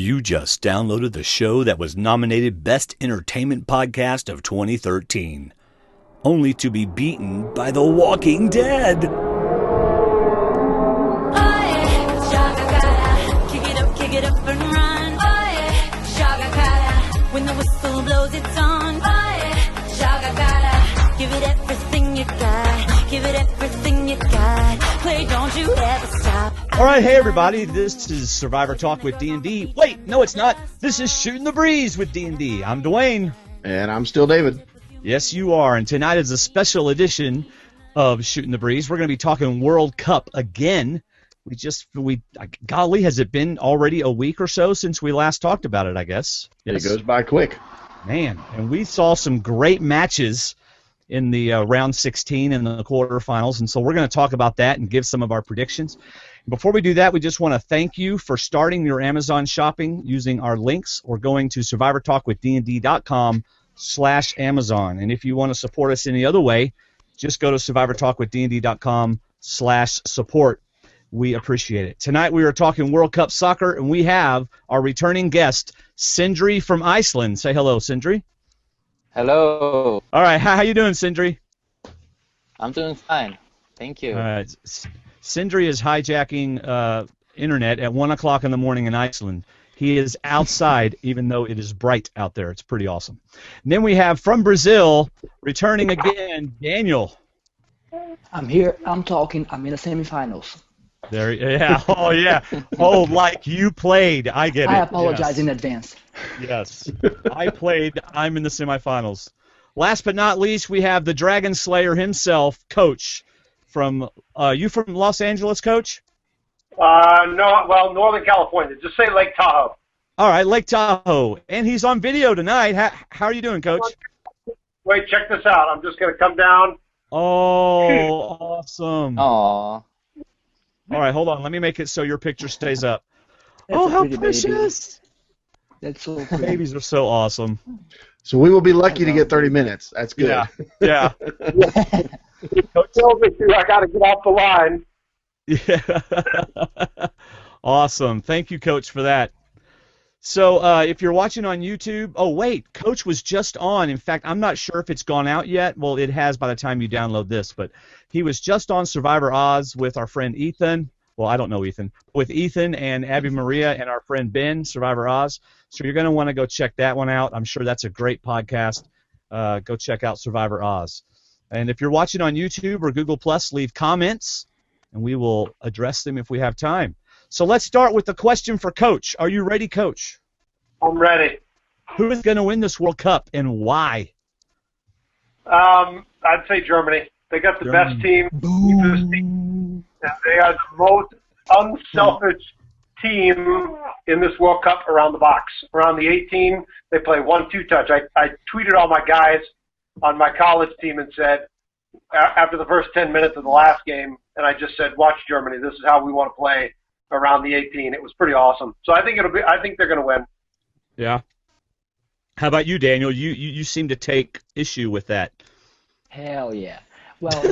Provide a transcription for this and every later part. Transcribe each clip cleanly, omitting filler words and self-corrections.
You just downloaded the show that was nominated Best Entertainment Podcast of 2013, only to be beaten by The Walking Dead. Kick it up and run. When the whistle blows, it's on. Give it everything you got. Give it everything you got. Play, don't you ever stop. All right, hey everybody, this is Survivor Talk with D&D. Wait, no it's not. This is Shooting the Breeze with D&D. I'm Dwayne. And I'm still David. Yes, you are. And tonight is a special edition of Shooting the Breeze. We're going to be talking World Cup again. Golly, has it been already a week or so since we last talked about it, I guess? Yes. It goes by quick. Man, and we saw some great matches in the round 16 and the quarterfinals, and so we're going to talk about that and give some of our predictions. Before we do that, we just want to thank you for starting your Amazon shopping using our links or going to survivortalkwithdnd.com/Amazon. And if you want to support us any other way, just go to survivortalkwithdnd.com/support. We appreciate it. Tonight we are talking World Cup soccer, and we have our returning guest, Sindr from Iceland. Say hello, Sindr. Hello. All right, how you doing, Sindr? I'm doing fine. Thank you. All right. Sindr is hijacking internet at 1 o'clock in the morning in Iceland. He is outside, even though it is bright out there. It's pretty awesome. And then we have from Brazil, returning again, Daniel. I'm here. I'm talking. I'm in the semifinals. There, yeah. Oh, yeah. Oh, like you played. I get it. I apologize yes. in advance. Yes. I played. I'm in the semifinals. Last but not least, we have the Dragone Slayer himself, Coach. From you from Los Angeles, Coach? No, well, Northern California. Just say Lake Tahoe. All right, Lake Tahoe. And he's on video tonight. How are you doing, Coach? Wait, check this out. I'm just going to come down. Oh, awesome. Aww. All right, hold on. Let me make it so your picture stays up. That's how pretty precious. Baby. That's so pretty. Babies are so awesome. So we will be lucky to get 30 minutes. That's good. Yeah. Coach tells me I got to get off the line. Yeah. Awesome. Thank you, Coach, for that. So if you're watching on YouTube, oh, wait, Coach was just on. In fact, I'm not sure if it's gone out yet. Well, it has by the time you download this, but he was just on Survivor Oz with our friend Ethan. Well, I don't know Ethan. With Ethan and Abby Maria and our friend Ben, Survivor Oz. So you're going to want to go check that one out. I'm sure that's a great podcast. Go check out Survivor Oz. And if you're watching on YouTube or Google+, leave comments, and we will address them if we have time. So let's start with the question for Coach. Are you ready, Coach? I'm ready. Who is going to win this World Cup and why? I'd say Germany. They got the best team. They are the most unselfish team in this World Cup around the box. Around the 18, they play 1-2 touch. I tweeted all my guys on my college team and said, after the first 10 minutes of the last game, and I just said, watch Germany. This is how we want to play around the 18. It was pretty awesome. So I think they're going to win. Yeah. How about you, Daniel? You seem to take issue with that. Hell yeah. Well,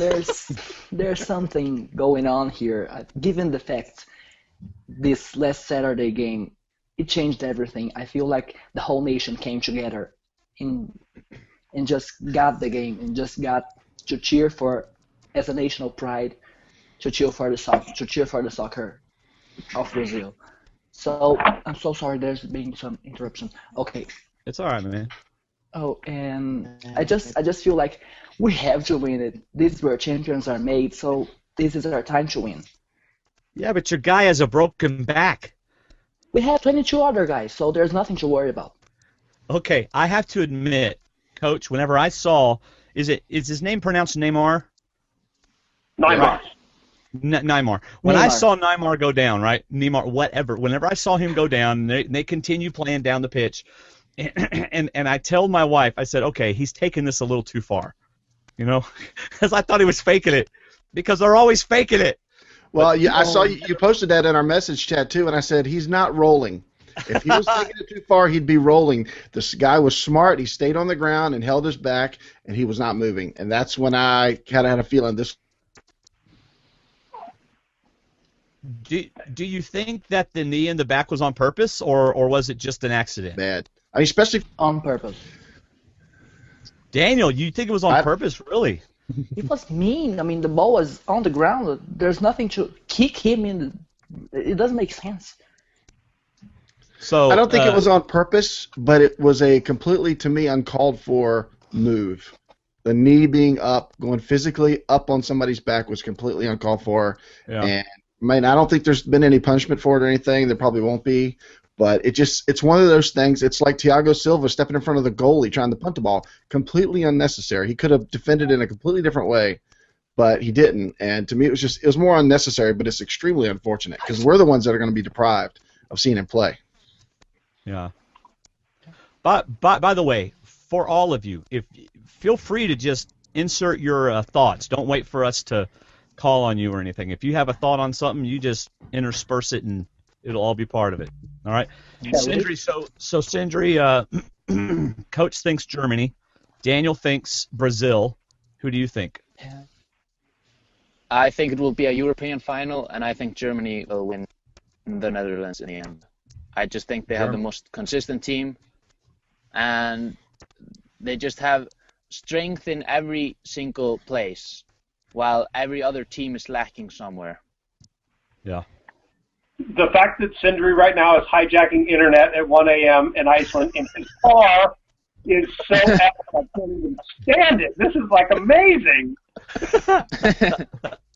there's something going on here. Given the fact this last Saturday game, it changed everything. I feel like the whole nation came together and just got the game and just got to cheer for, as a national pride, to cheer for the soccer of Brazil. So I'm so sorry. There's been some interruption. Okay. It's all right, man. Oh, and I just feel like we have to win it. This is where champions are made. So this is our time to win. Yeah, but your guy has a broken back. We have 22 other guys, so there's nothing to worry about. Okay, I have to admit, Coach, whenever I saw, is his name pronounced Neymar? Neymar. Neymar. When I saw Neymar go down, right? Neymar, whatever. Whenever I saw him go down, they continue playing down the pitch, and I told my wife, I said, okay, he's taking this a little too far, because I thought he was faking it, because they're always faking it. Well, I saw you posted that in our message chat too, and I said he's not rolling. If he was taking it too far, he'd be rolling. This guy was smart. He stayed on the ground and held his back, and he was not moving. And that's when I kind of had a feeling this Do you think that the knee in the back was on purpose, or was it just an accident? Bad. I mean, especially On purpose. Daniel, you think it was on purpose, really? It was mean. I mean, the ball was on the ground. There's nothing to kick him in. It doesn't make sense. So I don't think it was on purpose, but it was a completely, to me, uncalled for move. The knee being up, going physically up on somebody's back was completely uncalled for. Yeah. And I don't think there's been any punishment for it or anything. There probably won't be. But it's one of those things. It's like Thiago Silva stepping in front of the goalie trying to punt the ball. Completely unnecessary. He could have defended in a completely different way, but he didn't. And to me, it was more unnecessary, but it's extremely unfortunate because we're the ones that are going to be deprived of seeing him play. Yeah. But by the way, for all of you, feel free to just insert your thoughts. Don't wait for us to call on you or anything. If you have a thought on something, you just intersperse it and it'll all be part of it. All right. Sindri, so Sindri, coach thinks Germany. Daniel thinks Brazil. Who do you think? I think it will be a European final, and I think Germany will win the Netherlands in the end. I just think they have the most consistent team, and they just have strength in every single place, while every other team is lacking somewhere. Yeah. The fact that Sindri right now is hijacking internet at 1 a.m. in Iceland in his car is so epic. I can't even stand it. This is like amazing.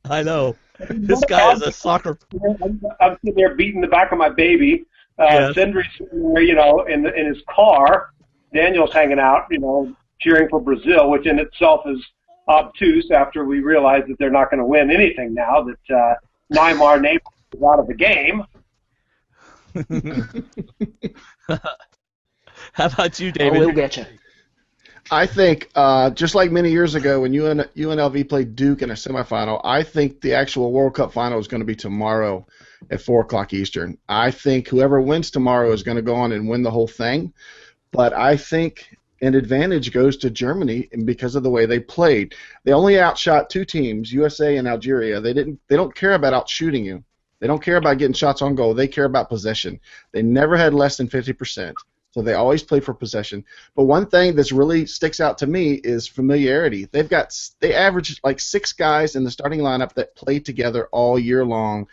I know. This guy is a soccer. I'm sitting there beating the back of my baby. Yes. Sindri's sitting there, in his car. Daniel's hanging out, cheering for Brazil, which in itself is obtuse after we realize that they're not going to win anything now that Neymar is out of the game. How about you, David? We'll get you. I think, just like many years ago when UNLV played Duke in a semifinal, I think the actual World Cup final is going to be tomorrow at 4 o'clock Eastern. I think whoever wins tomorrow is going to go on and win the whole thing. But I think an advantage goes to Germany because of the way they played. They only outshot 2 teams, USA and Algeria. They don't care about outshooting you. They don't care about getting shots on goal. They care about possession. They never had less than 50%. So they always play for possession. But one thing that's really sticks out to me is familiarity. They average like 6 guys in the starting lineup that play together all year long,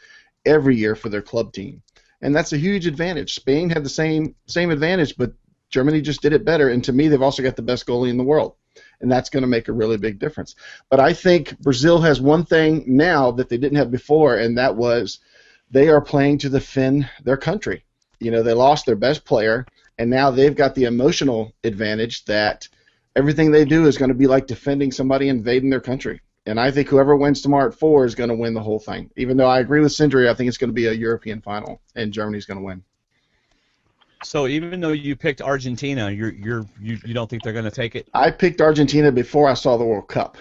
every year for their club team, and that's a huge advantage. Spain had the same advantage, but Germany just did it better. And to me, they've also got the best goalie in the world, and that's going to make a really big difference. But I think Brazil has one thing now that they didn't have before, and that was they are playing to defend their country. They lost their best player. And now they've got the emotional advantage that everything they do is going to be like defending somebody invading their country. And I think whoever wins tomorrow at 4 is going to win the whole thing. Even though I agree with Sindri, I think it's going to be a European final, and Germany's going to win. So even though you picked Argentina, you don't think they're going to take it? I picked Argentina before I saw the World Cup.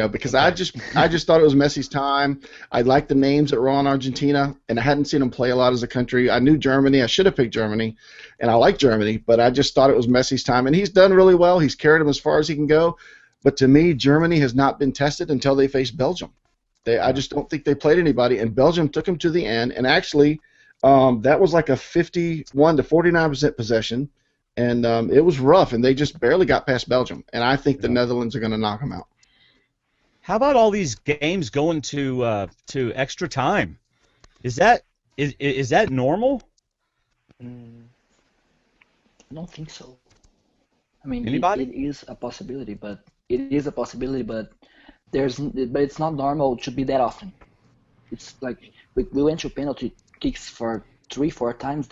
Because I just thought it was Messi's time. I liked the names that were on Argentina, and I hadn't seen them play a lot as a country. I knew Germany. I should have picked Germany, and I like Germany, but I just thought it was Messi's time. And he's done really well. He's carried them as far as he can go. But to me, Germany has not been tested until they faced Belgium. I just don't think they played anybody, and Belgium took them to the end. And actually, that was like a 51 to 49% possession, and it was rough, and they just barely got past Belgium. And I think the Netherlands are going to knock them out. How about all these games going to extra time? Is that normal? I don't think so. I mean, Anybody? It is a possibility, but it's not normal to be that often. It's like we went to penalty kicks for 3-4 times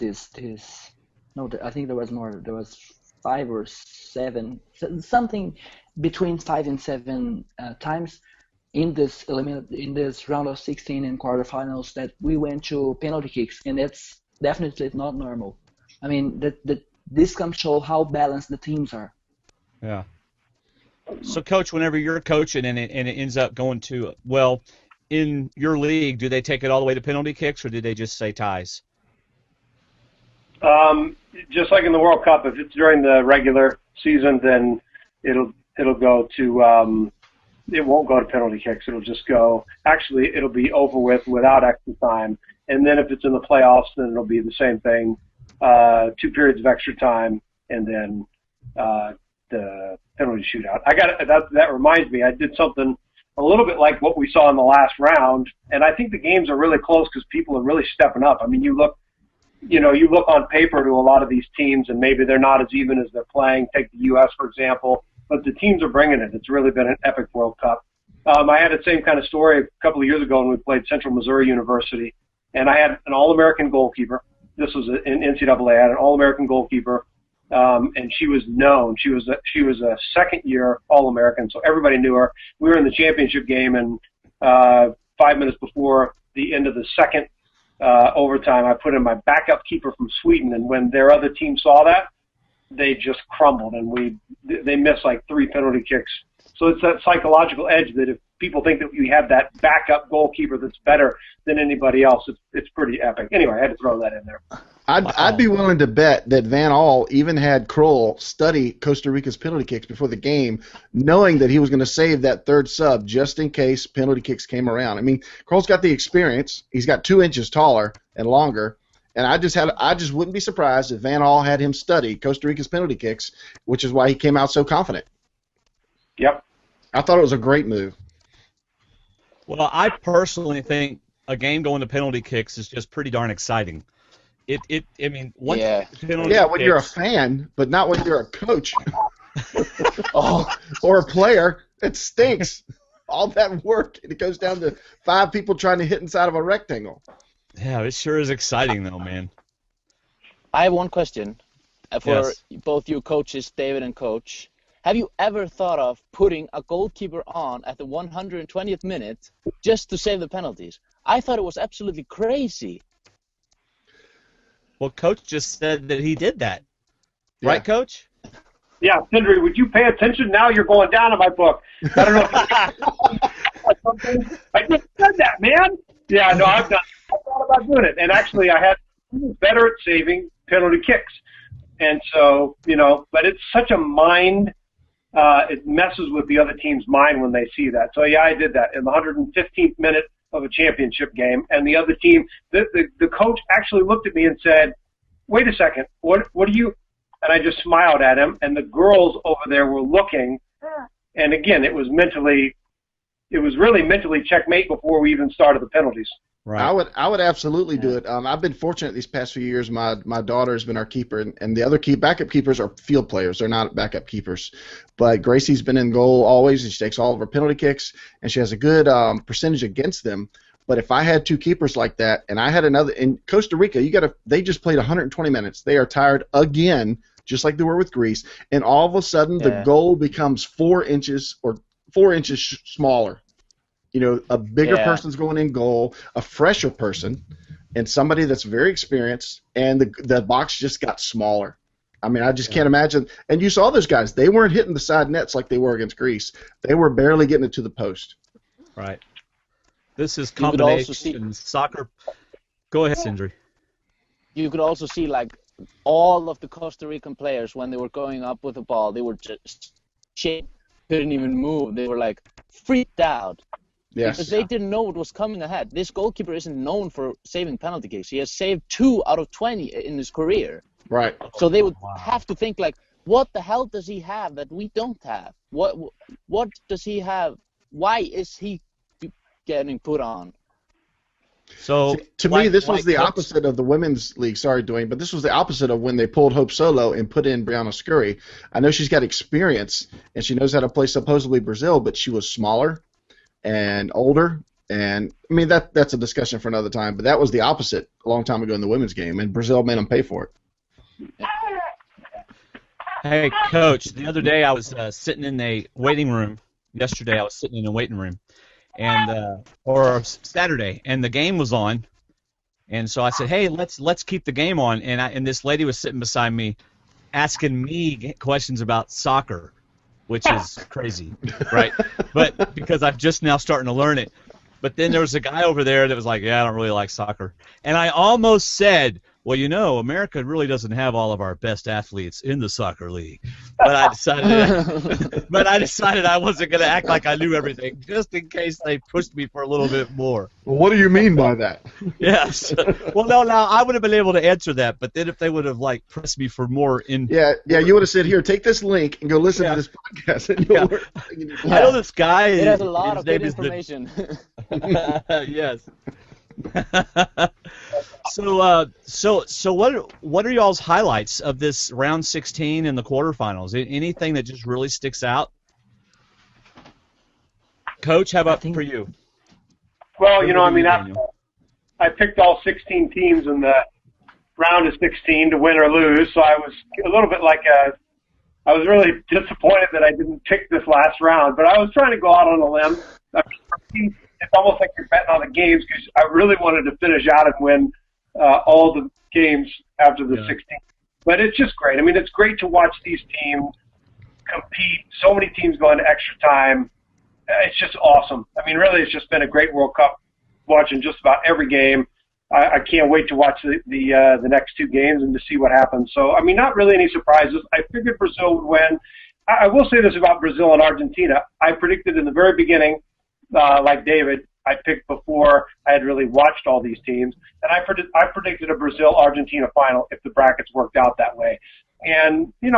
I think there was more. There was 5 or 7, something between 5 and 7 times in this round of 16 and quarterfinals that we went to penalty kicks, and that's definitely not normal. I mean, this comes show how balanced the teams are. Yeah. So, Coach, whenever you're coaching and it ends up going to, in your league, do they take it all the way to penalty kicks, or do they just say ties? Just like in the World Cup, if it's during the regular season, then it'll go to it won't go to penalty kicks. It'll just go. Actually, it'll be over with without extra time, and then if it's in the playoffs, then it'll be the same thing, 2 periods of extra time, and then the penalty shootout. That reminds me, I did something a little bit like what we saw in the last round, and I think the games are really close because people are really stepping up. I mean, you look on paper to a lot of these teams, and maybe they're not as even as they're playing. Take the U.S., for example, but the teams are bringing it. It's really been an epic World Cup. I had the same kind of story a couple of years ago when we played Central Missouri University, and I had an All-American goalkeeper. This was in NCAA. I had an All-American goalkeeper, and she was known. She was a second-year All-American, so everybody knew her. We were in the championship game, and 5 minutes before the end of the second overtime, I put in my backup keeper from Sweden, and when their other team saw that, they just crumbled, and they missed like 3 penalty kicks. So it's that psychological edge that if people think that we have that backup goalkeeper that's better than anybody else, it's pretty epic. Anyway, I had to throw that in there. I'd be willing to bet that Van All even had Kroll study Costa Rica's penalty kicks before the game, knowing that he was going to save that third sub just in case penalty kicks came around. I mean, Kroll's got the experience. He's got 2 inches taller and longer, and I just wouldn't be surprised if Van All had him study Costa Rica's penalty kicks, which is why he came out so confident. Yep. I thought it was a great move. Well, I personally think a game going to penalty kicks is just pretty darn exciting. I mean, once penalty when kicks, you're a fan, but not when you're a coach or a player. It stinks. All that work, and it goes down to 5 people trying to hit inside of a rectangle. Yeah, it sure is exciting, though, man. I have one question for Yes. both you coaches, David and Coach. Have you ever thought of putting a goalkeeper on at the 120th minute just to save the penalties? I thought it was absolutely crazy. Well, Coach just said that he did that. Right, Coach? Yeah, Sindri, would you pay attention? Now you're going down in my book. I don't know if I just said that, man. Yeah, no, I thought about doing it. And actually, I was better at saving penalty kicks. And so, but it's such a mind, it messes with the other team's mind when they see that. So, yeah, I did that in the 115th minute of a championship game. And the other team, the coach actually looked at me and said, wait a second, what do you... And I just smiled at him, and the girls over there were looking. And again, it was really mentally checkmate before we even started the penalties. Right. I would absolutely do it. I've been fortunate these past few years. My daughter has been our keeper, and the other backup keepers are field players. They're not backup keepers. But Gracie's been in goal always, and she takes all of her penalty kicks, and she has a good percentage against them. But if I had 2 keepers like that, and I had another in Costa Rica, they just played 120 minutes. They are tired again, just like they were with Greece, and all of a sudden the goal becomes 4 inches smaller. A bigger person's going in goal, a fresher person, and somebody that's very experienced, and the box just got smaller. I mean, I just can't imagine. And you saw those guys; they weren't hitting the side nets like they were against Greece. They were barely getting it to the post. Right. This is combination soccer. Go ahead, Sindri. You could also see, like, all of the Costa Rican players, when they were going up with the ball, they were just shaking, couldn't even move. They were, like, freaked out. Yes. Because they didn't know what was coming ahead. This goalkeeper isn't known for saving penalty kicks. He has saved 2 out of 20 in his career. Right. So they would have to think, like, what the hell does he have that we don't have? What does he have? Why is he getting put on? So to me, this was the opposite of the women's league. Sorry, Dwaine, but this was the opposite of when they pulled Hope Solo and put in Brianna Scurry. I know she's got experience and she knows how to play supposedly Brazil, but she was smaller and older. And I mean that's a discussion for another time. But that was the opposite a long time ago in the women's game, and Brazil made them pay for it. Hey, Coach. The other day I was sitting in a waiting room. Yesterday I was sitting in a waiting room. And or Saturday, and the game was on, and so I said, "Hey, let's keep the game on." And this lady was sitting beside me, asking me questions about soccer, which is crazy, right? But because I'm just now starting to learn it, But then there was a guy over there that was like, yeah, I don't really like soccer. And I almost said, well, America really doesn't have all of our best athletes in the soccer league. But I decided I wasn't going to act like I knew everything, just in case they pushed me for a little bit more. Well, what do you mean by that? Yes. Well, no, I would have been able to answer that, but then if they would have pressed me for more Yeah, you would have said, here, take this link and go listen to this podcast. And you'll learn everything you need to know. I know this guy. It has a lot his of name good is information. Yes. So what are y'all's highlights of this round 16 and the quarterfinals? Anything that just really sticks out? Coach, how about for you? Well, I picked all 16 teams in the round of 16 to win or lose, so I was a little bit I was really disappointed that I didn't pick this last round, but I was trying to go out on a limb. I mean, it's almost like you're betting on the games because I really wanted to finish out and win all the games after the 16. But it's just great. I mean, it's great to watch these teams compete. So many teams go into extra time. It's just awesome. I mean, really, it's just been a great World Cup watching just about every game. I can't wait to watch the next two games and to see what happens. So, I mean, not really any surprises. I figured Brazil would win. I will say this about Brazil and Argentina. I predicted in the very beginning, like David, I picked before I had really watched all these teams, and I predicted a Brazil-Argentina final if the brackets worked out that way. And, you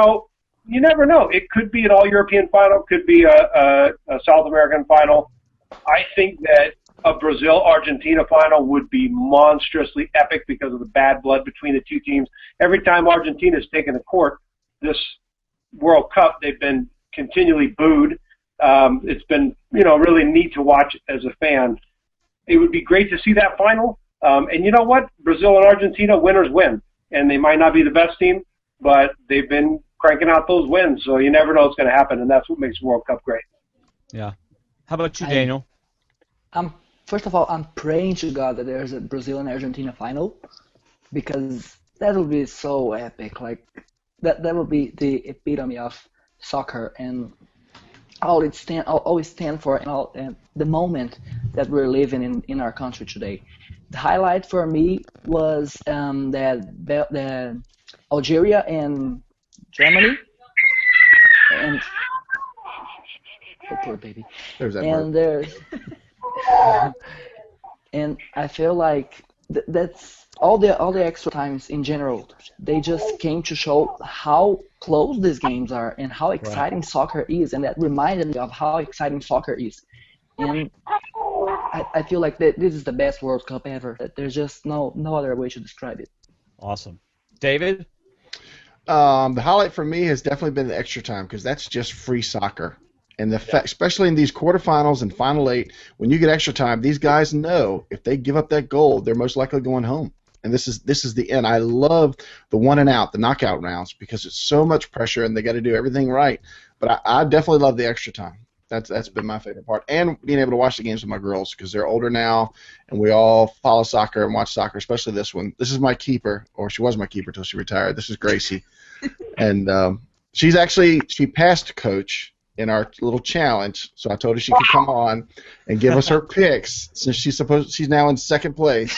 never know. It could be an all-European final, could be a South American final. I think that a Brazil-Argentina final would be monstrously epic because of the bad blood between the two teams. Every time Argentina's taken the court this World Cup, they've been continually booed. It's been, really neat to watch as a fan. It would be great to see that final. And you know what? Brazil and Argentina, winners win. And they might not be the best team, but they've been cranking out those wins. So you never know what's going to happen, and that's what makes World Cup great. Yeah. How about you, Daniel? First of all, I'm praying to God that there's a Brazil and Argentina final, because that would be so epic. Like that would be the epitome of soccer and all it always stand for, and the moment that we're living in our country today. The highlight for me was the Algeria and Germany, and oh, poor baby. There's that and there's and I feel like that's all the extra times in general. They just came to show how close these games are and how exciting soccer is, and that reminded me of how exciting soccer is. And I feel like this is the best World Cup ever. That there's just no other way to describe it. Awesome. David? The highlight for me has definitely been the extra time, because that's just free soccer. And the fact, especially in these quarterfinals and final 8, when you get extra time, these guys know if they give up that goal, they're most likely going home. And this is the end. I love the one and out, the knockout rounds, because it's so much pressure and they got to do everything right. But I definitely love the extra time. That's been my favorite part, and being able to watch the games with my girls, because they're older now, and we all follow soccer and watch soccer, especially this one. This is my keeper, or she was my keeper until she retired. This is Gracie, and she passed Coach in our little challenge, so I told her she could come on and give us her picks, since she's now in second place.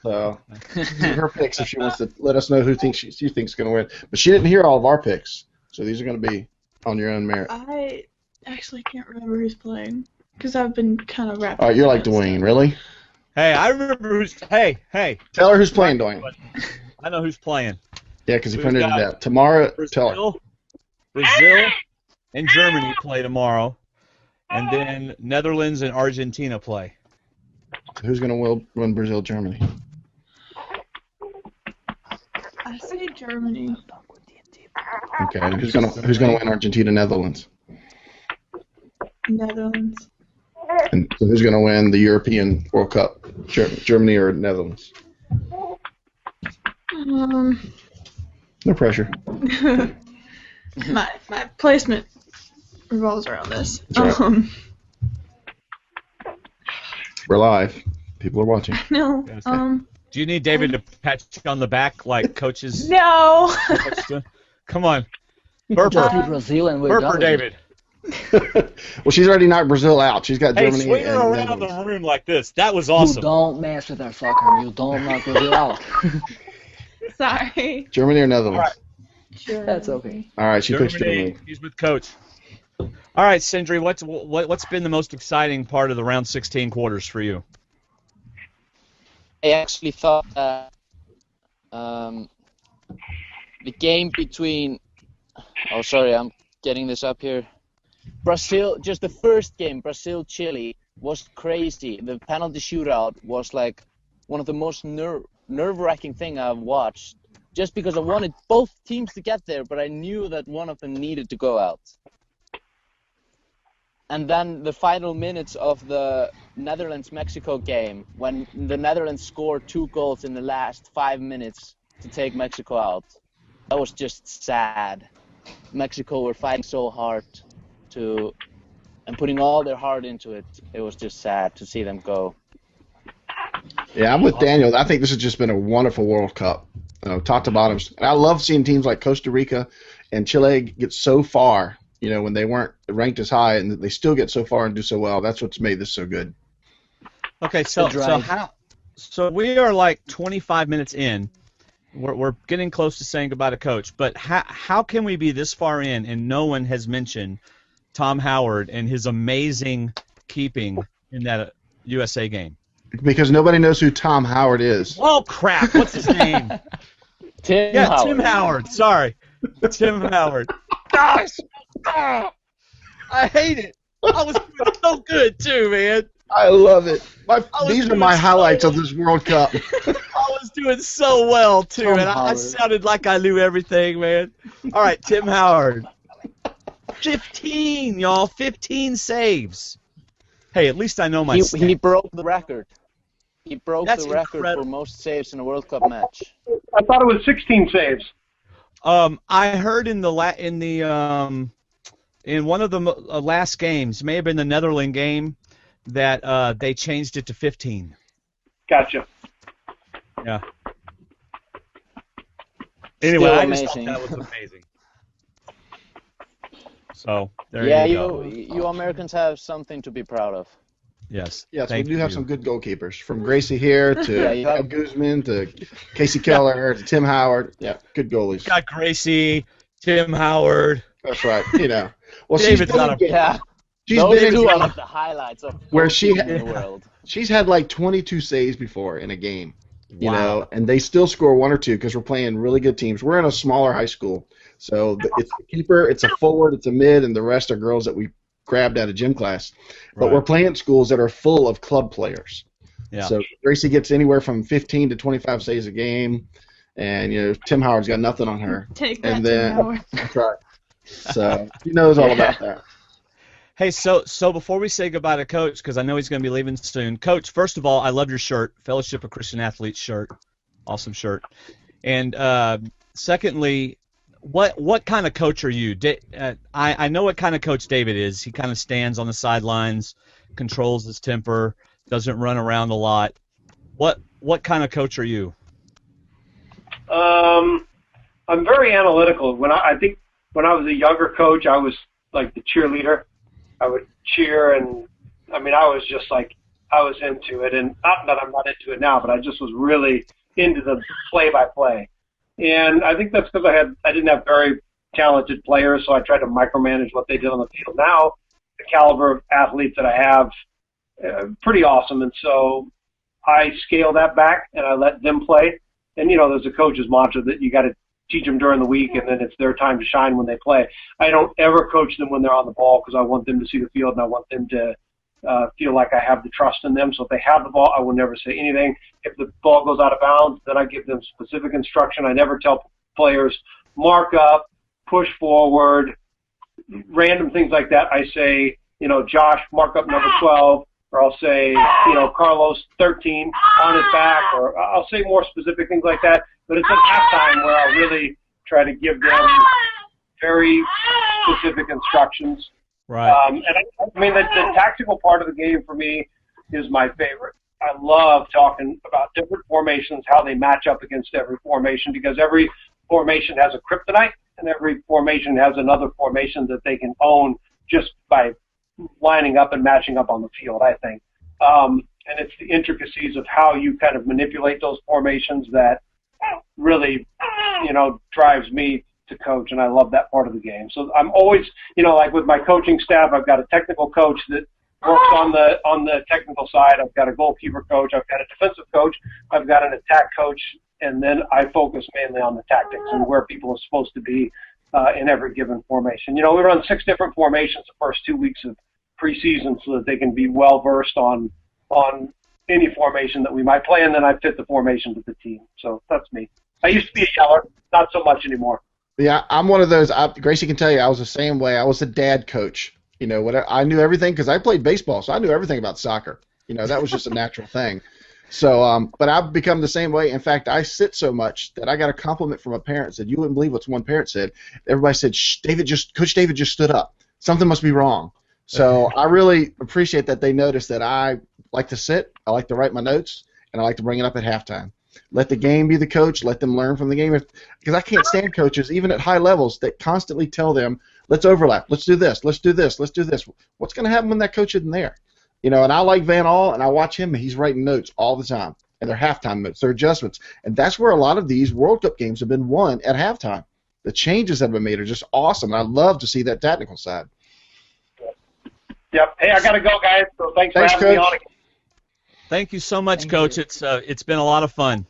So give her picks if she wants to let us know who she thinks is going to win. But she didn't hear all of our picks, so these are going to be on your own merit. I actually can't remember who's playing, because I've been kind of wrapped. All right, you're like Dwaine, really? Hey, I remember who's. Hey. Tell her who's playing, Dwaine. I know who's playing. Yeah, because he printed it out. Tomorrow, tell her. Brazil and Germany play tomorrow, and then Netherlands and Argentina play. Who's going to win Brazil, Germany? I say Germany. Okay, and who's gonna win Argentina, Netherlands? Netherlands. And so who's gonna win the European World Cup? Germany or Netherlands? No pressure. my placement revolves around this. Right. We're live. People are watching. No. Do you need David to pat you on the back like coaches? No. Come on. Burper. Just Brazil and we're done. Burper, David. Well, she's already knocked Brazil out. She's got Hey, Germany swing her and around Netherlands. the room like this. That was You awesome. don't mess with our soccer. You don't knock Brazil out. Sorry. Germany or Netherlands? Sure. That's okay. All right, she picks Germany. He's with coach. All right, Sindri, what's been the most exciting part of the round 16 quarters for you? I actually thought that the game between, oh sorry, I'm getting this up here. Brazil, just the first game, Brazil-Chile, was crazy. The penalty shootout was like one of the most nerve-wracking thing I've watched. Just because I wanted both teams to get there, but I knew that one of them needed to go out. And then the final minutes of the Netherlands-Mexico game, when the Netherlands scored 2 goals in the last 5 minutes to take Mexico out, that was just sad. Mexico were fighting so hard and putting all their heart into it. It was just sad to see them go. Yeah, I'm with Daniel. I think this has just been a wonderful World Cup, top to bottom. And I love seeing teams like Costa Rica and Chile get so far, when they weren't ranked as high, and they still get so far and do so well. That's what's made this so good. Okay, so we are like 25 minutes in. We're getting close to saying goodbye to Coach, but how can we be this far in and no one has mentioned Tom Howard and his amazing keeping in that USA game? Because nobody knows who Tom Howard is. Oh, crap. What's his name? Tim Howard. Tim Howard. Sorry. Tim Howard. Gosh. Oh, I hate it. I was doing so good, too, man. I love it. These are my highlights of this World Cup. I was doing so well, too, and I sounded like I knew everything, man. All right, Tim Howard. 15, y'all. 15 saves. Hey, at least I know my stats. He broke the record. He broke That's the record incredible. for most saves in a World Cup match. I thought it was 16 saves. I heard in one of the last games, may have been the Netherlands game, that they changed it to 15. Gotcha. Yeah. Anyway, Still I just amazing. thought that was amazing. So there you go. You Americans have something to be proud of. Yes. Yes, we Thank do have you. some good goalkeepers, from Gracie here to you have- Guzman to Casey Keller to Tim Howard. Yeah, good goalies. Got Gracie, Tim Howard. That's right. Well, David's not a- Yeah. she's Those been two in are like the highlights of where she in the world. she's had like 22 saves before in a game. Wow. And they still score 1 or 2 because we're playing really good teams. We're in a smaller high school, so it's a keeper, it's a forward, it's a mid, and the rest are girls that we grabbed out of gym class. But Right. we're playing schools that are full of club players. Yeah. So Gracie gets anywhere from 15 to 25 saves a game, and Tim Howard's got nothing on her. Take that And to then Howard. that's right. So he knows all about that. Hey, so before we say goodbye to Coach, because I know he's going to be leaving soon. Coach, first of all, I love your shirt, Fellowship of Christian Athletes shirt, awesome shirt. And secondly, what kind of coach are you? I know what kind of coach David is. He kind of stands on the sidelines, controls his temper, doesn't run around a lot. What kind of coach are you? I'm very analytical. I think when I was a younger coach, I was like the cheerleader. I would cheer, and I was just like, I was into it, and not that I'm not into it now, but I just was really into the play-by-play. And I think that's because I didn't have very talented players, so I tried to micromanage what they did on the field. Now, the caliber of athletes that I have, pretty awesome, and so I scale that back and I let them play. And there's a coach's mantra that you got to teach them during the week, and then it's their time to shine when they play. I don't ever coach them when they're on the ball because I want them to see the field and I want them to feel like I have the trust in them. So if they have the ball, I will never say anything. If the ball goes out of bounds, then I give them specific instruction. I never tell players, mark up, push forward, random things like that. I say, Josh, mark up number 12, or I'll say, Carlos, 13, on his back, or I'll say more specific things like that. But it's at halftime where I really try to give them very specific instructions. Right. And the tactical part of the game for me is my favorite. I love talking about different formations, how they match up against every formation, because every formation has a kryptonite, and every formation has another formation that they can own just by lining up and matching up on the field, I think. And it's the intricacies of how you kind of manipulate those formations that really, drives me to coach, and I love that part of the game. So I'm always, like with my coaching staff, I've got a technical coach that works on the technical side. I've got a goalkeeper coach. I've got a defensive coach. I've got an attack coach, and then I focus mainly on the tactics and where people are supposed to be in every given formation. We run 6 different formations the first 2 weeks of preseason so that they can be well versed on any formation that we might play, and then I fit the formation to the team. So that's me. I used to be a yeller, not so much anymore. Yeah, I'm one of those. Gracie can tell you, I was the same way. I was a dad coach. I knew everything because I played baseball, so I knew everything about soccer. That was just a natural thing. So, but I've become the same way. In fact, I sit so much that I got a compliment from a parent. Said, "You wouldn't believe what one parent said." Everybody said, Coach David just stood up. Something must be wrong. So I really appreciate that they noticed that I like to sit, I like to write my notes, and I like to bring it up at halftime. Let the game be the coach. Let them learn from the game. Because I can't stand coaches, even at high levels, that constantly tell them, let's overlap, let's do this, let's do this, let's do this. What's going to happen when that coach isn't there? And I like Van All, and I watch him, and he's writing notes all the time. And they're halftime notes, they're adjustments. And that's where a lot of these World Cup games have been won at halftime. The changes that have been made are just awesome. And I love to see that technical side. Yep. Hey, I got to go, guys. So thanks for having me on again. Thank you so much, Coach. It's been a lot of fun.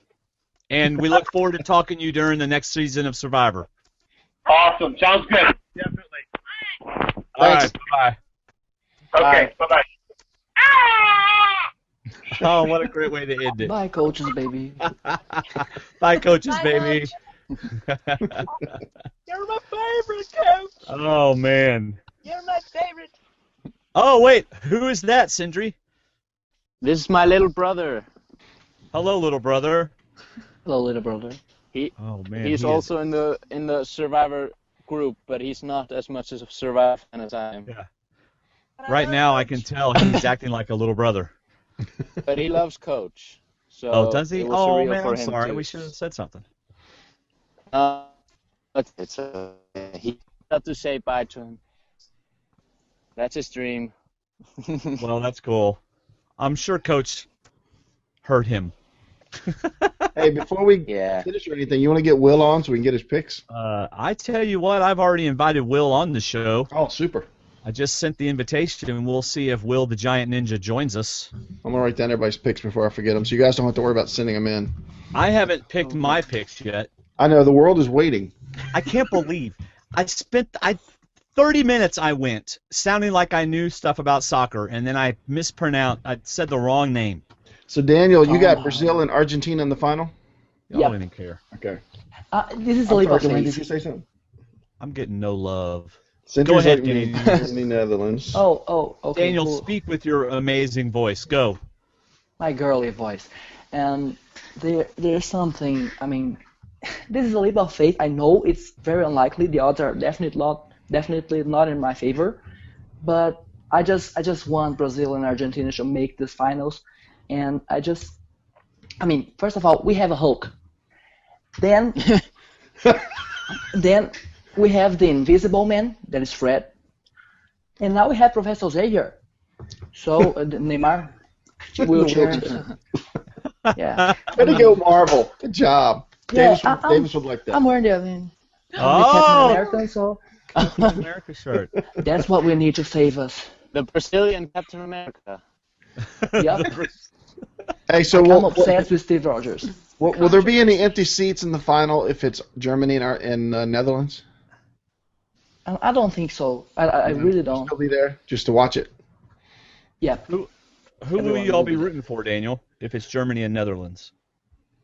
And we look forward to talking to you during the next season of Survivor. Awesome. Sounds good. Definitely. All right. Bye-bye. Okay. Bye-bye. Oh, what a great way to end it. Bye, coaches, baby. Bye, coaches, baby. You're my favorite, Coach. Oh, man. You're my favorite. Oh, wait. Who is that, Sindri? This is my little brother. Hello, little brother. Hello, little brother. He's also in the Survivor group, but he's not as much as a Survivor fan as I am. Yeah. Right now, I can tell he's acting like a little brother. But he loves Coach. So does he? It was Oh, surreal man, for I'm him sorry. too. We should have said something. He got to say bye to him. That's his dream. Well, that's cool. I'm sure Coach hurt him. Hey, before we Yeah. finish or anything, you want to get Will on so we can get his picks? I tell you what, I've already invited Will on the show. Oh, super. I just sent the invitation, and we'll see if Will the Giant Ninja joins us. I'm going to write down everybody's picks before I forget them, so you guys don't have to worry about sending them in. I haven't picked my picks yet. I know, the world is waiting. I can't believe I spent 30 minutes I went sounding like I knew stuff about soccer, and then I mispronounced. I said the wrong name. So, Daniel, you got Brazil and Argentina in the final? Y'all didn't care. Okay. This is a leap of Did faith. you say something? I'm getting no love. Go ahead, in the Netherlands. Oh, okay. Daniel, cool. speak with your amazing voice. Go. My girly voice. And there's something, this is a leap of faith. I know it's very unlikely. The odds are definitely not in my favor. But I just want Brazil and Argentina to make this finals. And first of all, we have a Hulk. Then we have the Invisible Man, that is Fred. And now we have Professor Xavier. So, Neymar, wheelchair. Yeah. Way to go, Marvel. Good job. Yeah, Davis would like that. I'm wearing the Captain American, so Captain America shirt. that's what we need to save us. The Brazilian Captain America. Yep. Hey, so I'm obsessed with Steve Rogers. will there be any empty seats in the final if it's Germany and Netherlands? I don't think so. I really don't. Still be there just to watch it. Yeah. Who will you all be rooting for, Daniel, if it's Germany and Netherlands?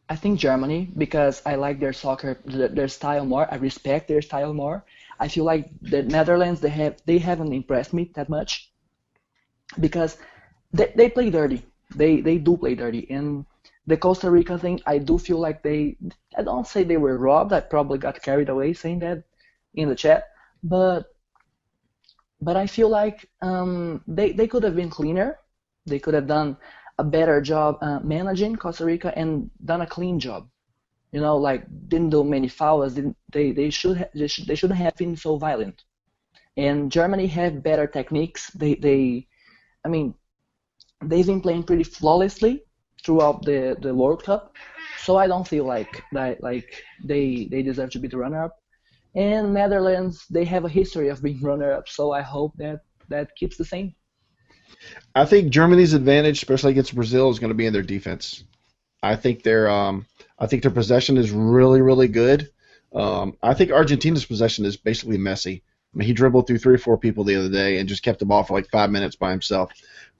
I think Germany, because I like their soccer, their style more. I respect their style more. I feel like the Netherlands, they haven't impressed me that much because they play dirty. They do play dirty. And the Costa Rica thing, I do feel like I don't say they were robbed. I probably got carried away saying that in the chat. But I feel like they could have been cleaner. They could have done a better job managing Costa Rica and done a clean job. Didn't do many fouls. They shouldn't have been so violent. And Germany have better techniques. I mean, they've been playing pretty flawlessly throughout the World Cup. So I don't feel like they deserve to be the runner-up. And Netherlands, they have a history of being runner-up. So I hope that keeps the same. I think Germany's advantage, especially against Brazil, is going to be in their defense. I think their possession is really, really good. I think Argentina's possession is basically messy. I mean, he dribbled through 3 or 4 people the other day and just kept the ball for like 5 minutes by himself.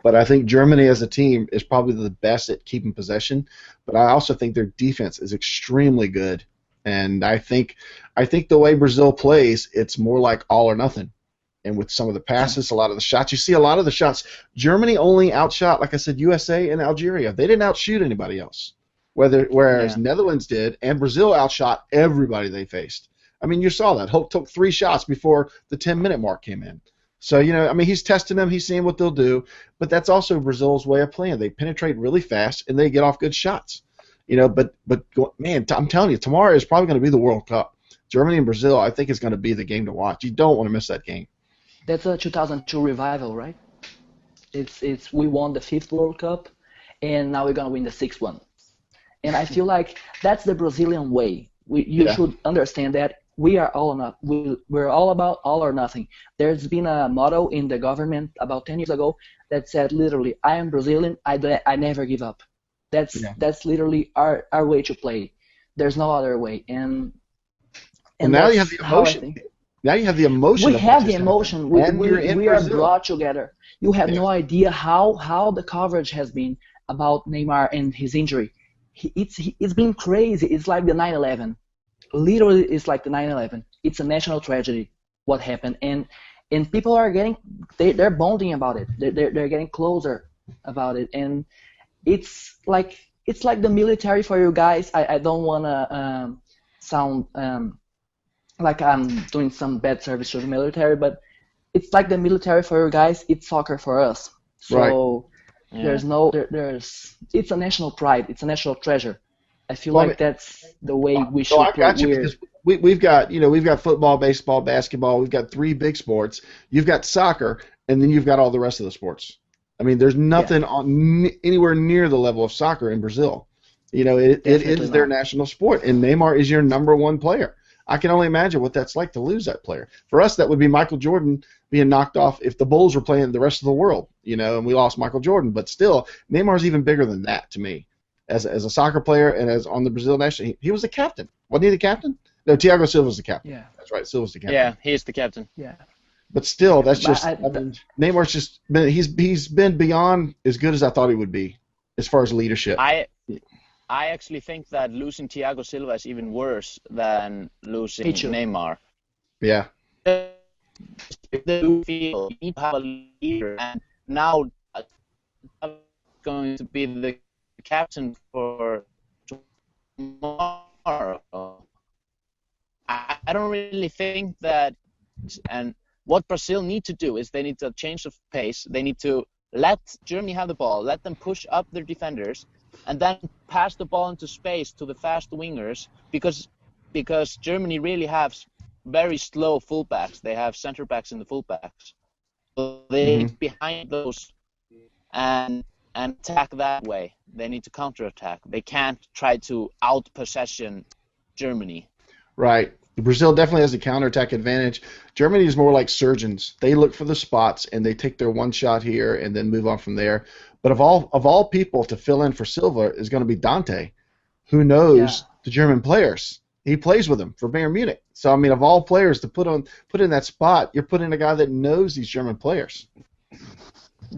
But I think Germany as a team is probably the best at keeping possession. But I also think their defense is extremely good. And I think the way Brazil plays, it's more like all or nothing. And with some of the passes, a lot of the shots, you see a lot of the shots. Germany only outshot, like I said, USA and Algeria. They didn't outshoot anybody else. Whereas Netherlands did, and Brazil outshot everybody they faced. I mean, you saw that. Hope took 3 shots before the 10-minute mark came in. So, I mean, he's testing them. He's seeing what they'll do. But that's also Brazil's way of playing. They penetrate really fast, and they get off good shots. But man, I'm telling you, tomorrow is probably going to be the World Cup. Germany and Brazil, I think, is going to be the game to watch. You don't want to miss that game. That's a 2002 revival, right? It's we won the 5th World Cup, and now we're going to win the 6th one. And I feel like that's the Brazilian way. You should understand that we are all or not. We're all about all or nothing. There's been a motto in the government about 10 years ago that said literally, "I am Brazilian. I never give up." That's literally our way to play. There's no other way. And now you have the emotion. Now you have the emotion. We have the emotion. We are Brazil. brought together. You have no idea how the coverage has been about Neymar and his injury. It's been crazy. It's like the 9/11. Literally, it's like the 9/11. It's a national tragedy. What happened, and people are they're bonding about it. They're getting closer about it, and it's like the military for you guys. I don't wanna sound like I'm doing some bad service to the military, but it's like the military for you guys. It's soccer for us. So. Right. It's a national pride. It's a national treasure. I feel like that's the way we should play. I got you because we've got football, baseball, basketball. We've got 3 big sports. You've got soccer, and then you've got all the rest of the sports. I mean, there's nothing anywhere near the level of soccer in Brazil. It is their national sport, and Neymar is your number 1 player. I can only imagine what that's like to lose that player. For us, that would be Michael Jordan being knocked off if the Bulls were playing the rest of the world, and we lost Michael Jordan. But still, Neymar's even bigger than that to me. As a soccer player and as on the Brazil national, he was the captain. Wasn't he the captain? No, Thiago Silva's the captain. Yeah. That's right, Silva's the captain. Yeah, he is the captain. Yeah. But still, that's just Neymar's just he's been beyond as good as I thought he would be as far as leadership. I actually think that losing Thiago Silva is even worse than losing Neymar. Yeah. You need to have a leader, and now going to be the captain for tomorrow. I don't really think that. And what Brazil need to do is they need to change of pace. They need to let Germany have the ball, let them push up their defenders, and then pass the ball into space to the fast wingers because Germany really have very slow fullbacks. They have center backs in the fullbacks. So they need behind those and attack that way. They need to counterattack. They can't try to out-possession Germany. Right. Brazil definitely has a counterattack advantage. Germany is more like surgeons. They look for the spots and they take their one shot here and then move on from there. But of all people to fill in for Silva is going to be Dante, who knows the German players. He plays with them for Bayern Munich. So I mean, of all players to put in that spot, you're putting a guy that knows these German players.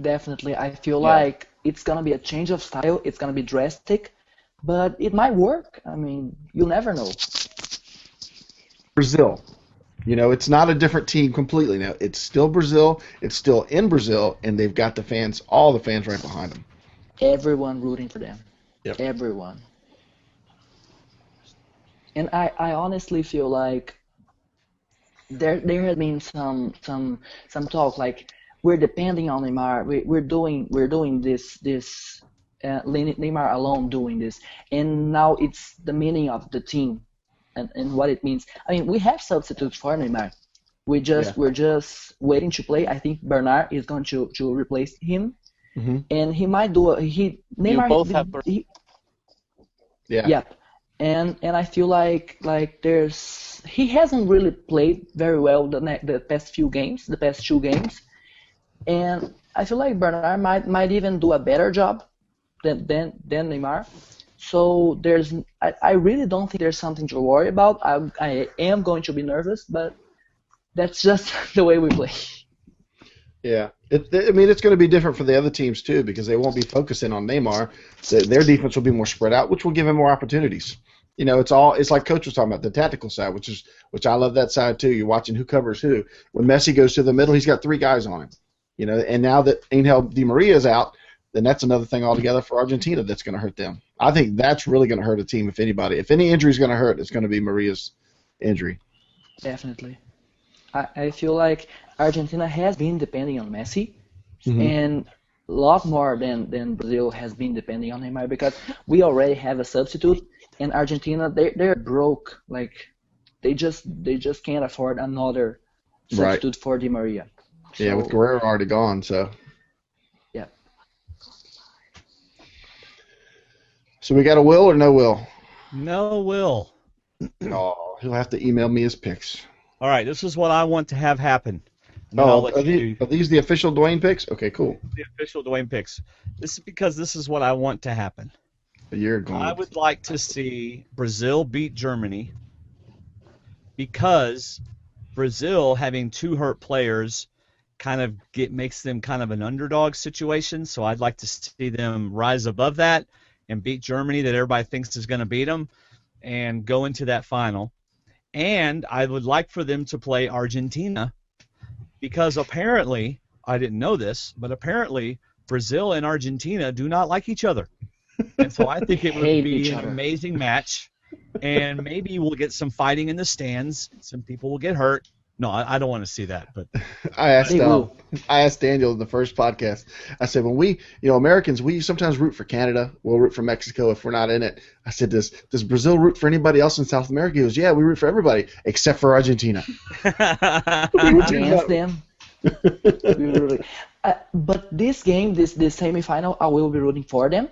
Definitely, I feel like it's gonna be a change of style. It's gonna be drastic, but it might work. I mean, you'll never know. Brazil. It's not a different team completely now. It's still Brazil. It's still in Brazil, and they've got the fans, all the fans right behind them. Everyone rooting for them. Yep. Everyone. And I honestly feel like there has been some talk like we're depending on Neymar. We're doing this Neymar alone doing this, and now it's the meaning of the team. And what it means. I mean, we have substitutes for Neymar. We're just waiting to play. I think Bernard is going to replace him, and he might do Neymar. You both have. Yep. And I feel like he hasn't really played very well the past two games, and I feel like Bernard might even do a better job than Neymar. So I really don't think there's something to worry about. I am going to be nervous, but that's just the way we play. Yeah, it's going to be different for the other teams too because they won't be focusing on Neymar. Their defense will be more spread out, which will give him more opportunities. It's like Coach was talking about the tactical side, which I love that side too. You're watching who covers who. When Messi goes to the middle, he's got 3 guys on him. And now that Angel Di Maria is out, then that's another thing altogether for Argentina that's going to hurt them. I think that's really going to hurt a team if anybody. If any injury is going to hurt, it's going to be Maria's injury. Definitely. I feel like Argentina has been depending on Messi, and a lot more than Brazil has been depending on Neymar because we already have a substitute, and Argentina they're broke. Like they just can't afford another substitute for Di Maria. So, yeah, with Guerrero already gone, so. Yeah. So we got a Will or no Will? No Will. Oh, he'll have to email me his picks. All right, this is what I want to have happen. Are these the official Dwaine picks? Okay, cool. The official Dwaine picks. This is because this is what I want to happen. I would like to see Brazil beat Germany because Brazil having 2 hurt players kind of makes them kind of an underdog situation. So I'd like to see them rise above that and beat Germany that everybody thinks is going to beat them and go into that final. And I would like for them to play Argentina because apparently, I didn't know this, but apparently Brazil and Argentina do not like each other. And so I think it would be an amazing match, and maybe we'll get some fighting in the stands. Some people will get hurt. No, I don't want to see that. But I asked Daniel in the first podcast. I said, when we, Americans, we sometimes root for Canada. We'll root for Mexico if we're not in it. I said, does Brazil root for anybody else in South America? He goes, yeah, we root for everybody except for Argentina. Against them. But this game, this semifinal, I will be rooting for them.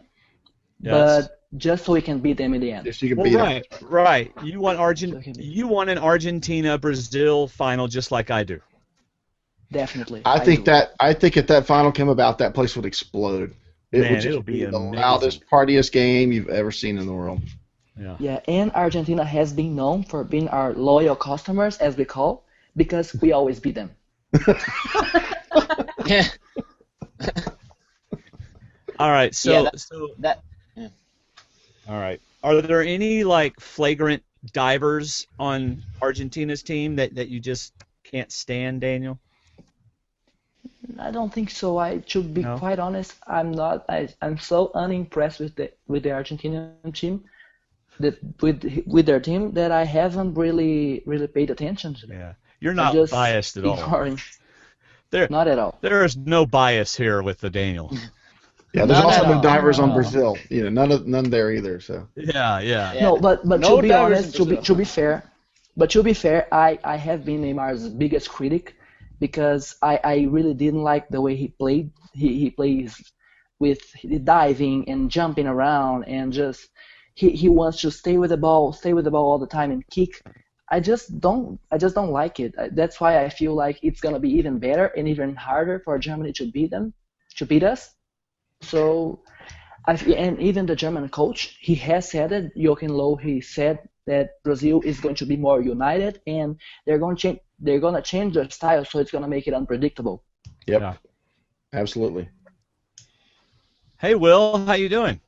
Yes. But just so we can beat them in the end. Yes, you can beat them. Right. You want an Argentina-Brazil final just like I do. Definitely. I think if that final came about, that place would explode. It'll be the loudest, partiest game you've ever seen in the world. Yeah. Yeah, and Argentina has been known for being our loyal customers, as we call, because we always beat them. Yeah. All right. All right. Are there any flagrant divers on Argentina's team that you just can't stand, Daniel? I don't think so. To be quite honest, I'm not. I'm so unimpressed with the Argentinian team, with their team that I haven't really paid attention to them. Yeah, you're not biased at all. Not at all. There is no bias here with the Daniel. Yeah, there's also no divers on Brazil. None there either. So. Yeah. No, but to be honest, to be fair, I have been Neymar's biggest critic because I really didn't like the way he played. He plays with diving and jumping around and just he wants to stay with the ball all the time and kick. I just don't like it. That's why I feel like it's gonna be even better and even harder for Germany to beat us. So, and even the German coach, he has said it. Joachim Löw, he said that Brazil is going to be more united, and they're going to change their style, so it's going to make it unpredictable. Yep, yeah. Absolutely. Hey, Will, how you doing?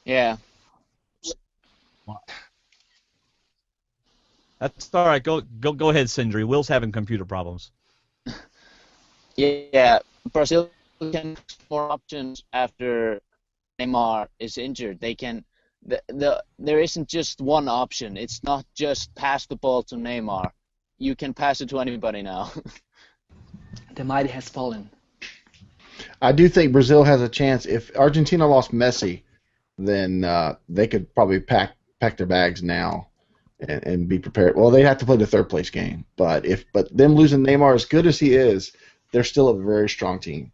Yeah. That's all right. Go ahead, Sindri. Will's having computer problems. Yeah, Brazil can have more options after Neymar is injured. They can. There isn't just one option. It's not just pass the ball to Neymar. You can pass it to anybody now. The mighty has fallen. I do think Brazil has a chance. If Argentina lost Messi, then they could probably pack their bags now. and be prepared. Well, they have to play the third place game, but them losing Neymar, as good as he is, they're still a very strong team,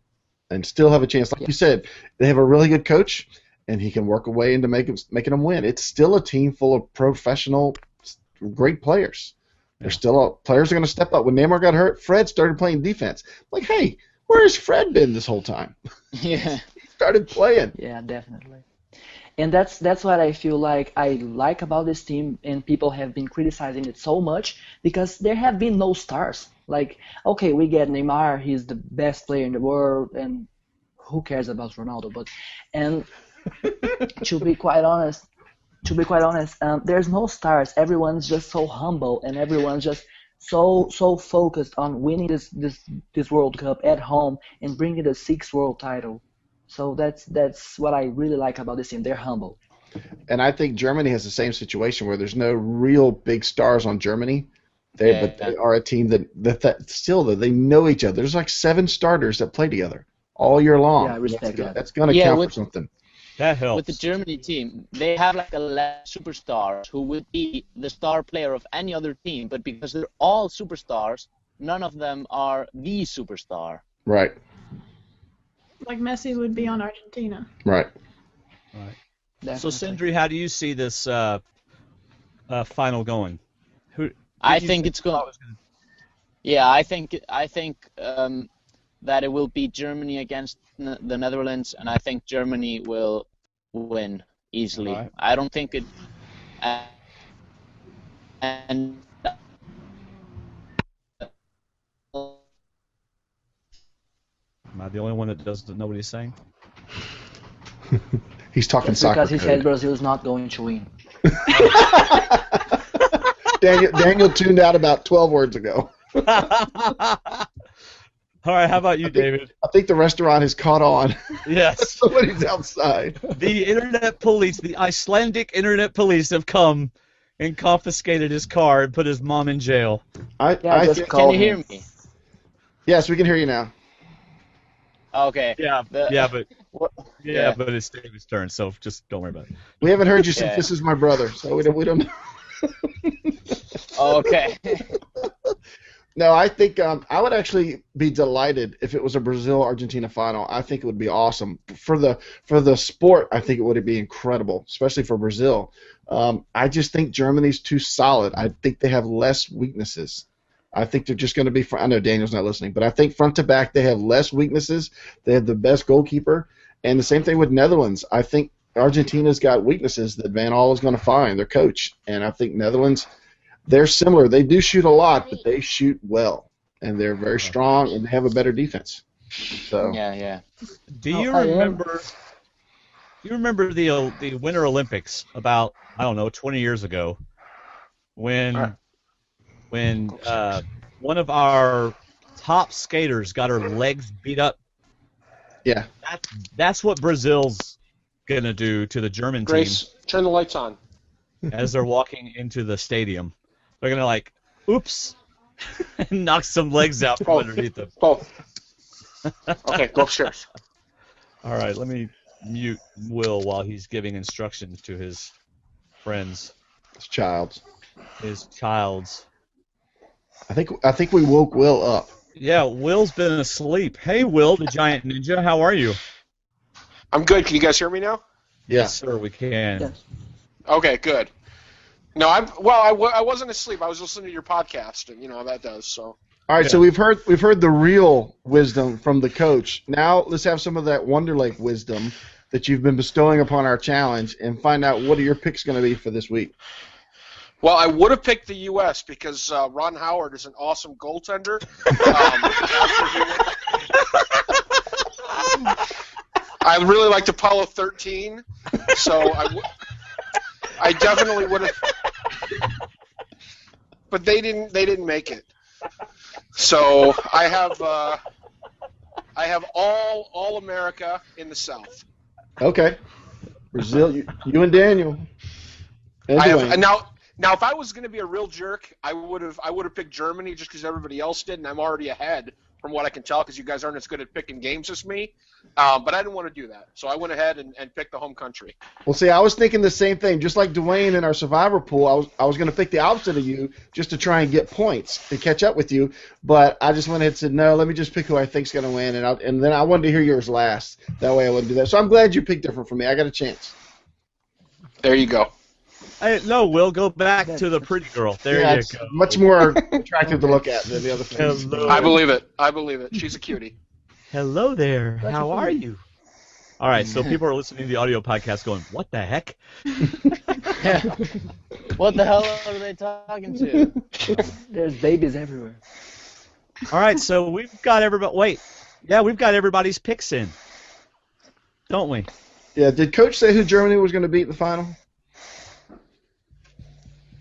and still have a chance. Like you said, they have a really good coach, and he can work a way into making them win. It's still a team full of professional, great players. There's still players are going to step up. When Neymar got hurt, Fred started playing defense. Like, hey, where has Fred been this whole time? Yeah. He started playing. Yeah, definitely. And that's what I feel like I like about this team, and people have been criticizing it so much because there have been no stars. Like, okay, we get Neymar, he's the best player in the world, and who cares about Ronaldo? And to be quite honest, there's no stars. Everyone's just so humble, and everyone's just so focused on winning this World Cup at home and bringing the 6th world title. So that's what I really like about this team. They're humble. And I think Germany has the same situation where there's no real big stars on Germany. But they are a team that still they know each other. There's like 7 starters that play together all year long. Yeah, I respect that. That's going to count for something. That helps. With the Germany team, they have like 11 superstars who would be the star player of any other team, but because they're all superstars, none of them are the superstar. Right. Like Messi would be on Argentina. Right. Right. So, Sindri, how do you see this final going? I think it's going. Yeah, I think that it will be Germany against the Netherlands, and I think Germany will win easily. Right. I don't think it. And Am I the only one that doesn't know what he's saying? He's talking It's soccer because he code. said Brazil's not going to win. Daniel tuned out about 12 words ago. All right, how about you, David? I think the restaurant has caught on. Yes. Somebody's outside. The internet police, the Icelandic internet police, have come and confiscated his car and put his mom in jail. I just think, call can you him. hear me? yes, we can hear you now. Okay. But Yeah. but it's David's turn, so just don't worry about it. We haven't heard you since Yeah. this is my brother, so we don't know. Okay. No, I think I would actually be delighted if it was a Brazil-Argentina final. I think it would be awesome for the sport. I think it would be incredible, especially for Brazil. I just think Germany's too solid. I think they have less weaknesses. I think they're just going to be. I know Daniel's not listening, but I think front to back they have less weaknesses. They have the best goalkeeper, and the same thing with Netherlands. I think Argentina's got weaknesses that Van Gaal is going to find, their coach, and I think Netherlands. They're similar. They do shoot a lot, but they shoot well, and they're very strong, and they have a better defense. So Yeah. Do you remember? Do you remember the Winter Olympics about 20 years ago, when one of our top skaters got her legs beat up? yeah, That's what Brazil's gonna do to the German Grace, turn the lights on. team as they're walking into the stadium. They're gonna oops, and knock some legs out from underneath them. Both. Okay, go upstairs. All right, let me mute Will while he's giving instructions to his friends, it's Childs. his childs. I think we woke Will up. Yeah, Will's been asleep. Hey, Will, the giant ninja, how are you? I'm good. Can you guys hear me now? Yeah. Yes, sir, we can. Yes. Okay, good. No, I wasn't asleep. I was listening to your podcast, and you know how that does. So. All right, so we've heard the real wisdom from the coach. Now let's have some of that Wonder Lake wisdom that you've been bestowing upon our challenge, and find out what are your picks going to be for this week. Well, I would have picked the U.S. because Ron Howard is an awesome goaltender. I really liked Apollo 13, so I definitely would have. But they didn't make it. So I have all America in the South. Okay. Brazil, you and Daniel. And Dwaine. Now if I was going to be a real jerk, I would have picked Germany just because everybody else did, and I'm already ahead from what I can tell, because you guys aren't as good at picking games as me. But I didn't want to do that, so I went ahead and picked the home country. Well, see, I was thinking the same thing. Just like Dwaine in our Survivor pool, I was going to pick the opposite of you just to try and get points to catch up with you. But I just went ahead and said, no, let me just pick who I think's going to win, and then I wanted to hear yours last. That way I wouldn't do that. So I'm glad you picked different from me. I got a chance. There you go. No, Will, go back to the pretty girl. There Yeah, you it's go. much more attractive to look at than the other things. Hello. I believe it. I believe it. She's a cutie. Hello there. How are you? All right, so people are listening to the audio podcast going, what the heck? What the hell are they talking to? There's babies everywhere. All right, so we've got everybody. Wait. Yeah, we've got everybody's picks in. Don't we? Yeah, did Coach say who Germany was going to beat in the final?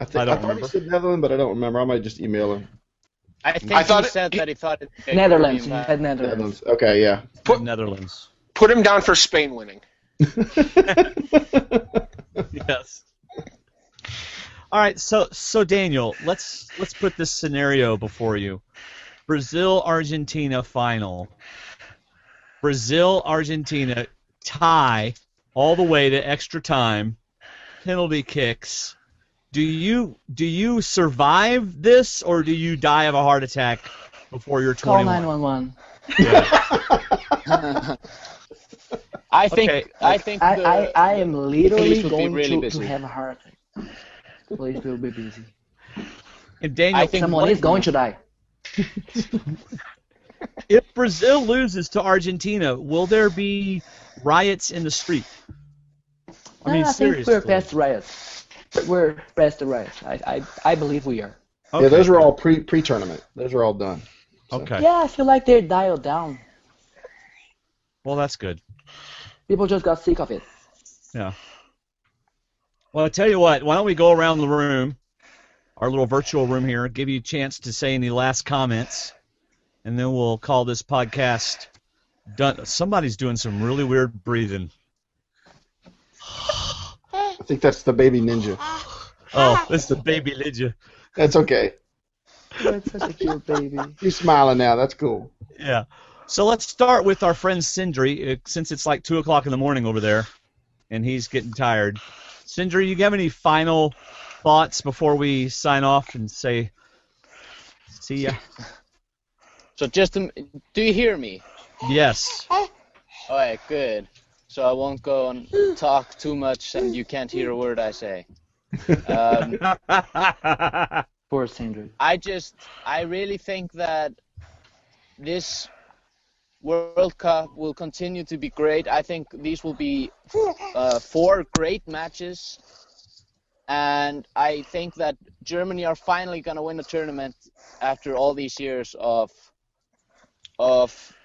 I don't thought remember. he said Netherlands, but I don't remember. I might just email him. I think thought he said that he thought it. Netherlands. He said Netherlands. Netherlands. Okay, yeah. Netherlands. Put him down for Spain winning. Yes. All right, so Daniel, let's put this scenario before you. Brazil-Argentina final. Brazil-Argentina tie all the way to extra time, penalty kicks. Do you survive this, or do you die of a heart attack before you're 21? Call 911. Yeah. I think. Okay. I am literally police will be going really to busy. have a heart attack. The police will be busy. And Daniel, I think Someone is going to die. if Brazil loses to Argentina, will there be riots in the street? I mean, I think seriously. we're past riots. We're past the riots. I believe we are. Yeah, those are all pre-tournament. Those are all done. So. Okay. Yeah, I feel like they're dialed down. Well, that's good. People just got sick of it. Yeah. Well, I tell you what. Why don't we go around the room, our little virtual room here, give you a chance to say any last comments, and then we'll call this podcast done. Somebody's doing some really weird breathing. I think that's the baby ninja. Oh, it's the baby ninja. That's okay. That's such a cute baby. He's smiling now. That's cool. Yeah. So let's start with our friend Sindr, since it's like 2 o'clock in the morning over there, and he's getting tired. Sindr, you have any final thoughts before we sign off and say see ya? So do you hear me? Yes. Alright, good. So I won't go and talk too much, and you can't hear a word I say. Poor Sindr. I really think that this World Cup will continue to be great. I think these will be 4 great matches, and I think that Germany are finally going to win the tournament after all these years of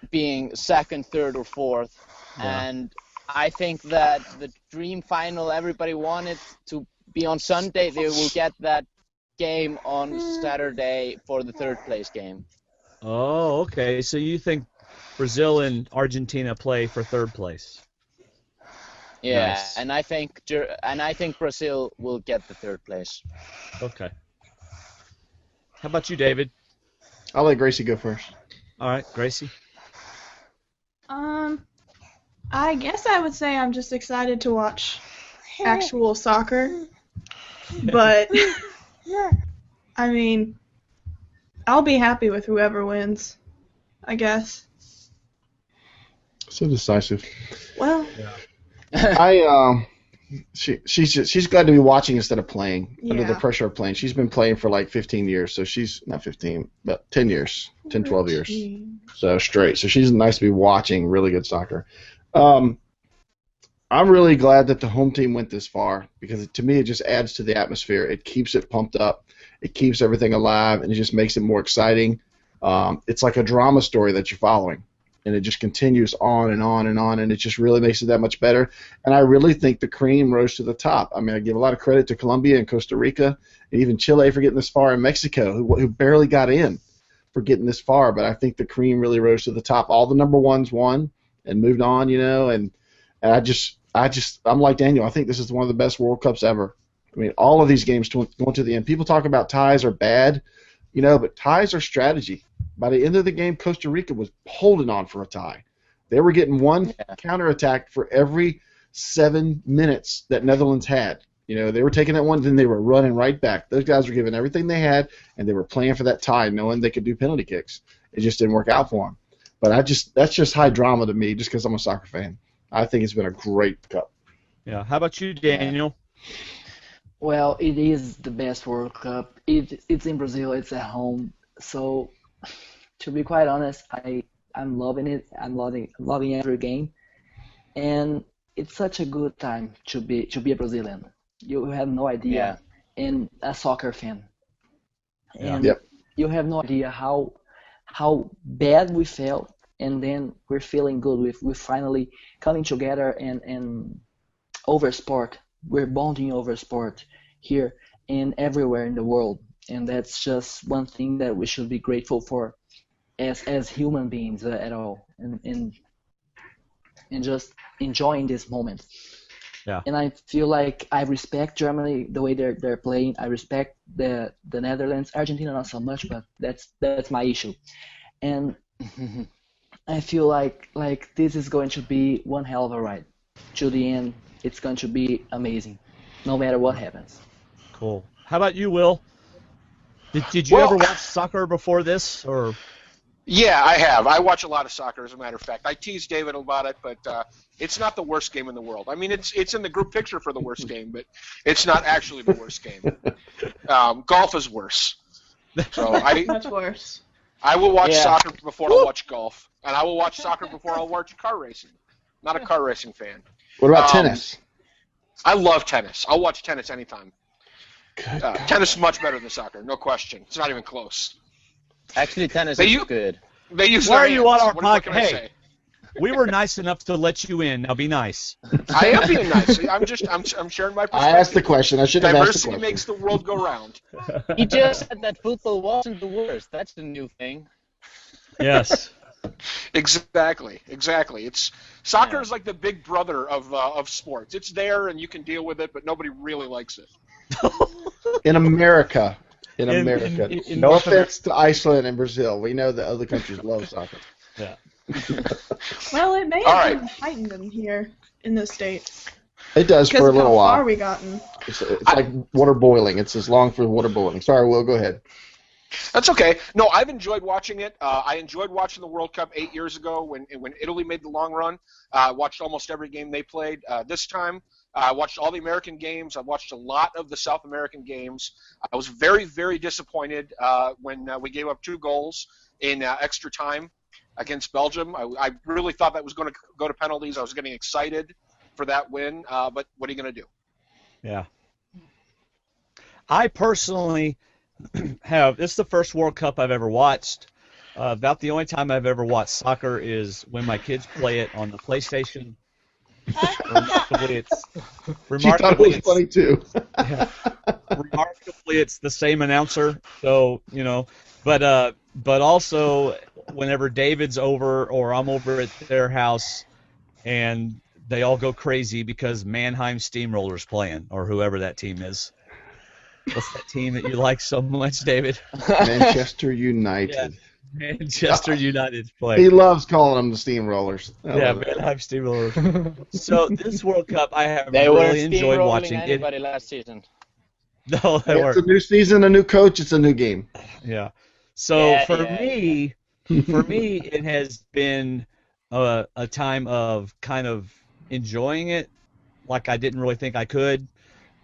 being second, third, or fourth. Yeah. And I think that the dream final everybody wanted to be on Sunday, they will get that game on Saturday for the third place game. Oh, okay. So you think Brazil and Argentina play for third place? Yeah, Nice. and I think Brazil will get the third place. Okay. How about you, David? I'll let Gracie go first. All right, Gracie. I guess I would say I'm just excited to watch actual soccer. But, I mean, I'll be happy with whoever wins, I guess. So decisive. Well, She's glad to be watching instead of playing under the Yeah. pressure of playing. She's been playing for like 15 years, so she's not 15, but 10 years, 10, 12 years. So straight. So she's nice to be watching really good soccer. I'm really glad that the home team went this far because to me it just adds to the atmosphere. It keeps it pumped up. It keeps everything alive, and it just makes it more exciting. It's like a drama story that you're following, and it just continues on and on and on, and it just really makes it that much better. And I really think the cream rose to the top. I mean, I give a lot of credit to Colombia and Costa Rica and even Chile for getting this far, and Mexico, who barely got in, for getting this far. But I think the cream really rose to the top. All the number ones won and moved on, and I'm like Daniel. I think this is one of the best World Cups ever. I mean, all of these games going to the end. People talk about ties are bad, but ties are strategy. By the end of the game, Costa Rica was holding on for a tie. They were getting one counterattack for every 7 minutes that Netherlands had. They were taking that one, then they were running right back. Those guys were giving everything they had, and they were playing for that tie, knowing they could do penalty kicks. It just didn't work out for them. But that's just high drama to me, just because I'm a soccer fan. I think it's been a great cup. Yeah. How about you, Daniel? Well, it is the best World Cup. It's in Brazil. It's at home. So, to be quite honest, I'm loving it. I'm loving every game, and it's such a good time to be a Brazilian. You have no idea, and a soccer fan, and you have no idea how bad we felt, and then we're feeling good. We're finally coming together and over sport. We're bonding over sport here and everywhere in the world, and that's just one thing that we should be grateful for as human beings at all, and just enjoying this moment. Yeah. And I feel like I respect Germany the way they're playing. I respect the Netherlands, Argentina not so much, but that's my issue. And I feel like this is going to be one hell of a ride. To the end, it's going to be amazing, no matter what happens. Cool. How about you, Will? Did you ever watch soccer before this, or? Yeah, I have. I watch a lot of soccer, as a matter of fact. I tease David about it, but it's not the worst game in the world. I mean, it's in the group picture for the worst game, but it's not actually the worst game. Golf is worse. So Much worse. I will watch soccer before I'll watch golf, and I will watch soccer before I'll watch car racing. Not a car racing fan. What about tennis? I love tennis. I'll watch tennis anytime. Tennis is much better than soccer, no question. It's not even close. Actually, tennis is good. They use Why their are you hands. on our What can I podcast? say? Hey, we were nice enough to let you in. Now be nice. I am being nice. I'm sharing my perspective. I asked the question. I should have asked the Diversity question. makes the world go round. He just said that football wasn't the worst. That's the new thing. Yes. Exactly. It's soccer is like the big brother of sports. It's there and you can deal with it, but nobody really likes it. In America. In no North offense to Iceland and Brazil. We know that other countries love soccer. Yeah. Well, it may All have right. been heightened in here in the States. It does Because for a of how little far while. we gotten. It's like water boiling. It's as long for water boiling. Sorry, Will, go ahead. That's okay. No, I've enjoyed watching it. I enjoyed watching the World Cup 8 years ago when Italy made the long run. I watched almost every game they played. This time, I watched all the American games. I watched a lot of the South American games. I was very, very disappointed when we gave up 2 goals in extra time against Belgium. I really thought that was going to go to penalties. I was getting excited for that win, but what are you going to do? Yeah. I personally this is the first World Cup I've ever watched. About the only time I've ever watched soccer is when my kids play it on the PlayStation. Remarkably, She thought it was funny too. Remarkably, it's the same announcer. So but also whenever David's over or I'm over at their house, and they all go crazy because Mannheim Steamrollers playing or whoever that team is. What's that team that you like so much, David? Manchester United. Yeah. Manchester United play. He loves calling them the Steamrollers. Mannheim Steamrollers. So this World Cup, I have They really weren't enjoyed watching it. anybody last season. No, they It's weren't. a new season, a new coach. It's a new game. Yeah. So for me, it has been a time of kind of enjoying it, like I didn't really think I could.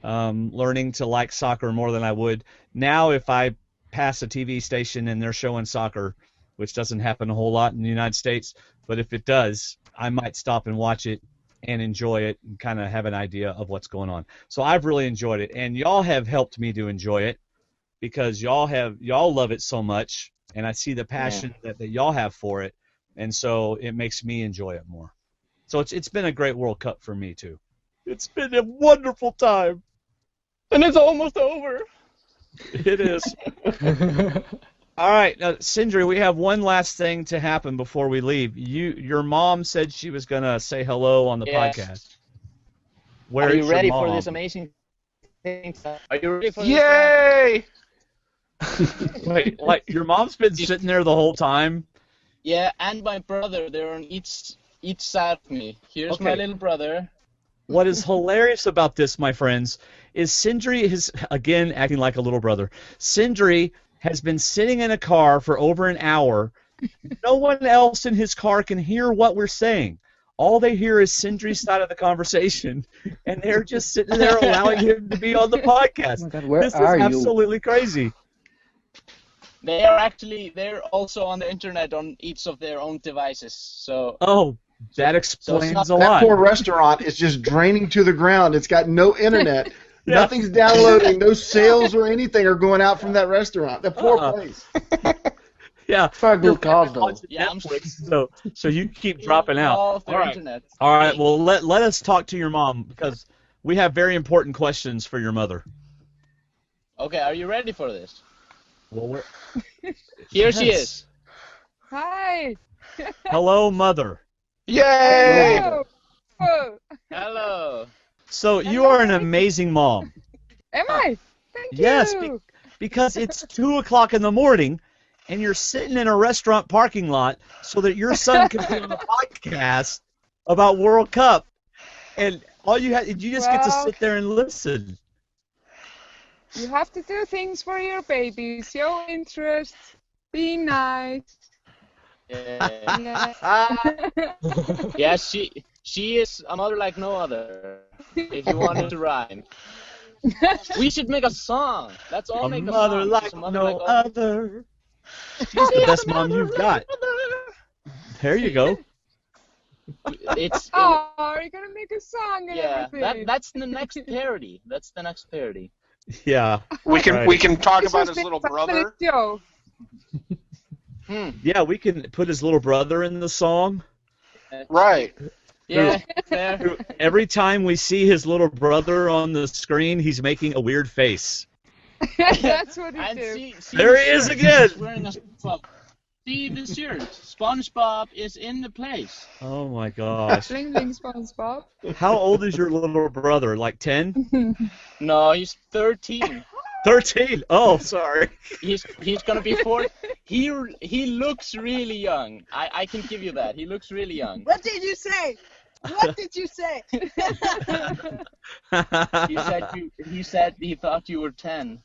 Learning to like soccer more than I would. Now if I pass a TV station and they're showing soccer, which doesn't happen a whole lot in the United States, but if it does, I might stop and watch it and enjoy it and kind of have an idea of what's going on. So I've really enjoyed it, and y'all have helped me to enjoy it because y'all love it so much, and I see the passion that y'all have for it, and so it makes me enjoy it more. So it's been a great World Cup for me too. It's been a wonderful time. And it's almost over. It is. All right, Sindri, we have one last thing to happen before we leave. Your mom said she was going to say hello on the podcast. Where Are is you your ready mom? for this amazing thing? Are you ready for this? Yay! Wait, like your mom's been sitting there the whole time? Yeah, and my brother, they're on each side of me. Here's my Okay. little brother. What is hilarious about this, my friends, is Sindri is, again, acting like a little brother. Sindri has been sitting in a car for over an hour. No one else in his car can hear what we're saying. All they hear is Sindri's side of the conversation, and they're just sitting there allowing him to be on the podcast. Oh my God, where This is are you? absolutely crazy. They're also on the internet on each of their own devices. So Oh, that explains not- a That lot. poor restaurant is just draining to the ground. It's got no internet. Yeah. Nothing's downloading. No sales or anything are going out from that restaurant. That poor Uh-uh. place. Yeah. For a good cause, though. Yeah, I'm Netflix, so you keep dropping out. all of their All right. internet. All right. Well, let us talk to your mom because we have very important questions for your mother. Okay, are you ready for this? Well, Here she Yes. is. Hi. hello, mother. Yay! Hello. Oh, Hello. So you are an amazing mom. am I? Thank Yes, you. because it's 2:00 in the morning, and you're sitting in a restaurant parking lot so that your son can be on a podcast about World Cup, and all you just get to Well- sit there and listen. You have to do things for your baby. Show interest. Be nice. Yeah, Yeah. yeah she is a mother like no other. If you wanted to rhyme. We should make a song. Let's all A make a mother song. like Just a mother no like all- other. She's the best mom you've got. There you go. It's Oh, you're gonna make a song and yeah. everything. That's the next parody. That's the next parody. Yeah. We can Right. we can talk This about was his little the family brother. show. Yeah, we can put his little brother in the song. Right. Yeah. Fair. Every time we see his little brother on the screen, he's making a weird face. That's what he And do. see There the he is shirt. again. He's wearing a SpongeBob. See the shirt. SpongeBob is in the place. Oh my gosh. Bling bling SpongeBob. How old is your little brother? Like 10? No, he's 13. 13? Oh, sorry. He's gonna be 4. He looks really young. I can give you that. He looks really young. What did you say? What did you say? He said he thought you were 10.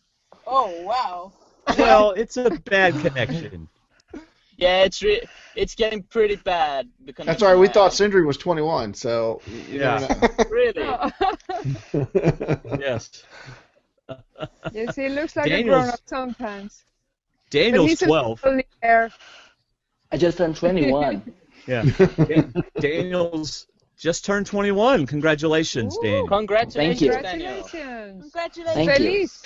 Oh, wow. Well, it's a bad connection. Yeah, it's getting pretty bad. The That's all right. We connection thought now. Sindri was 21, so you Yeah. never know. Really. Yes. Yes, he looks like Daniel's- a grown-up sometimes. But Daniel's he's 12. A little there. I just turned 21. Yeah. Daniel's just turned 21. Congratulations, Ooh. Daniel. Congratulations, Thank you. Daniel. Congratulations. Congratulations. Thank you. Feliz.